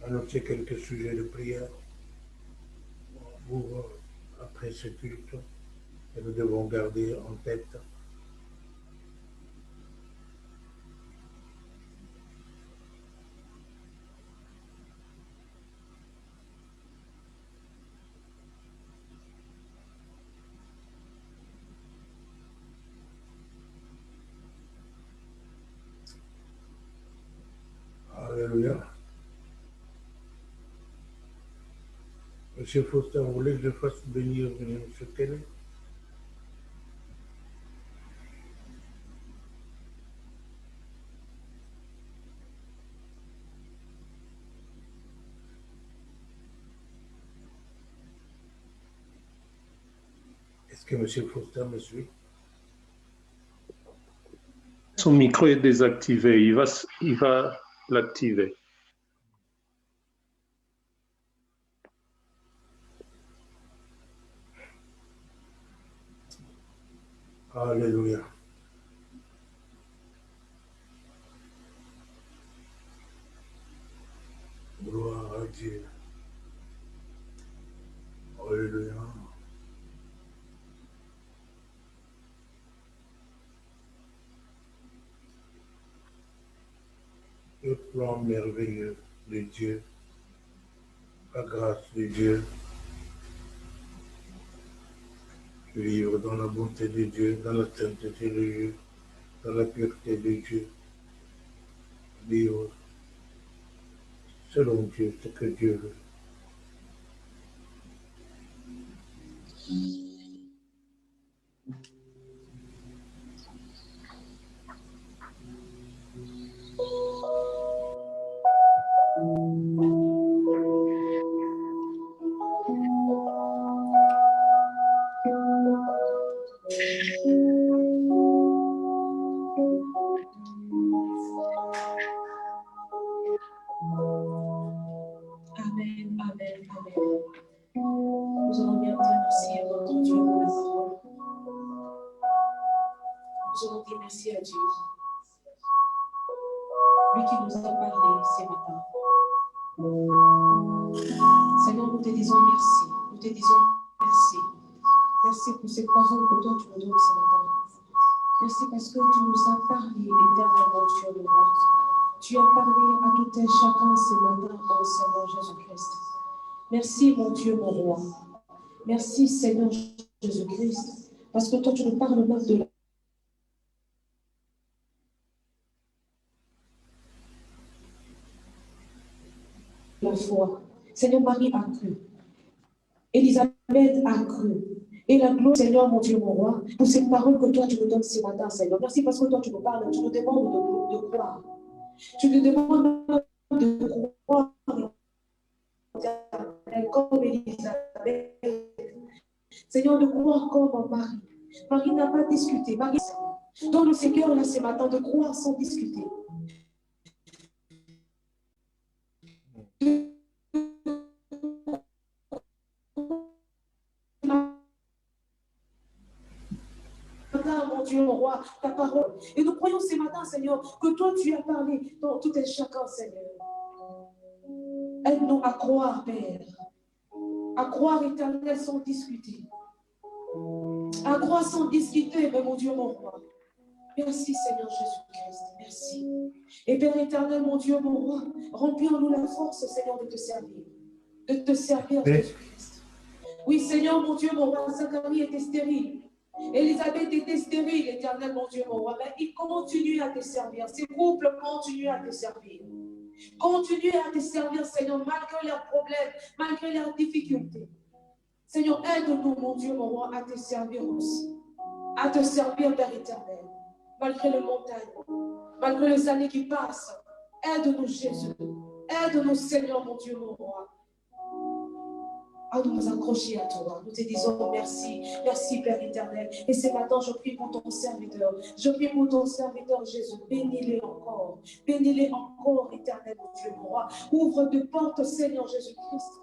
d'annoncer quelques sujets de prière pour après ce culte que nous devons garder en tête. Alléluia. Monsieur Faustin, vous voulez que je fasse bénir M. Kelly? Est-ce que M. Faustin me suit? Son micro est désactivé, il va l'activer. Alléluia. Gloire à Dieu. Alléluia. Le plan merveilleux de Dieu, la grâce de Dieu, vivre dans la bonté de Dieu, dans la sainteté de Dieu, dans la pureté de Dieu, vivre selon Dieu, ce que Dieu veut. Amen, amen, amen. Nous allons bien dire merci à notre Dieu pour la parole. Nous allons dire merci à Dieu. Lui qui nous a parlé ce matin. Seigneur, nous te disons merci. Nous te disons merci. Merci pour ces paroles que toi tu nous donnes ce matin. Merci parce que tu nous as parlé éternellement, Dieu de roi. Tu as parlé à tout un chacun ce matin au Seigneur Jésus-Christ. Merci, mon Dieu, mon roi. Merci, Seigneur Jésus-Christ, parce que toi, tu nous parles même de la foi. Seigneur, Marie a cru. Élisabeth a cru. Et la gloire, Seigneur, mon Dieu, mon roi, pour cette parole que toi, tu nous donnes ce matin, Seigneur. Merci parce que toi, tu nous parles, tu nous demandes de croire. Tu nous demandes de croire comme Élisabeth. Seigneur, de croire comme Marie. Marie n'a pas discuté. Marie, dans le Seigneur, là, ce matin, de croire sans discuter. Mon Dieu, mon roi, ta parole. Et nous croyons ce matin, Seigneur, que toi, tu as parlé dans tout et chacun, Seigneur. Aide-nous à croire, Père. À croire éternel sans discuter. À croire sans discuter, mais mon Dieu, mon roi. Merci, Seigneur Jésus-Christ. Merci. Et Père éternel, mon Dieu, mon roi, remplis-nous la force, Seigneur, de te servir. De te servir, Jésus-Christ. Oui, Seigneur, mon Dieu, mon roi, Zacharie était stérile. Élisabeth était stérile, éternel, mon Dieu, mon roi, mais il continue à te servir. Ces couples continuent à te servir. Continue à te servir, Seigneur, malgré leurs problèmes, malgré leurs difficultés. Seigneur, aide-nous, mon Dieu, mon roi, à te servir aussi. À te servir, Père éternel, malgré les montagnes, malgré les années qui passent. Aide-nous, Jésus. Aide-nous, Seigneur, mon Dieu, mon roi. à nous accrocher à toi. Nous te disons merci. Merci, Père éternel. Et ce matin, je prie pour ton serviteur. Je prie pour ton serviteur, Jésus. Bénis-les encore. Bénis-les encore, éternel, mon Dieu, mon roi. Ouvre de portes, Seigneur Jésus-Christ.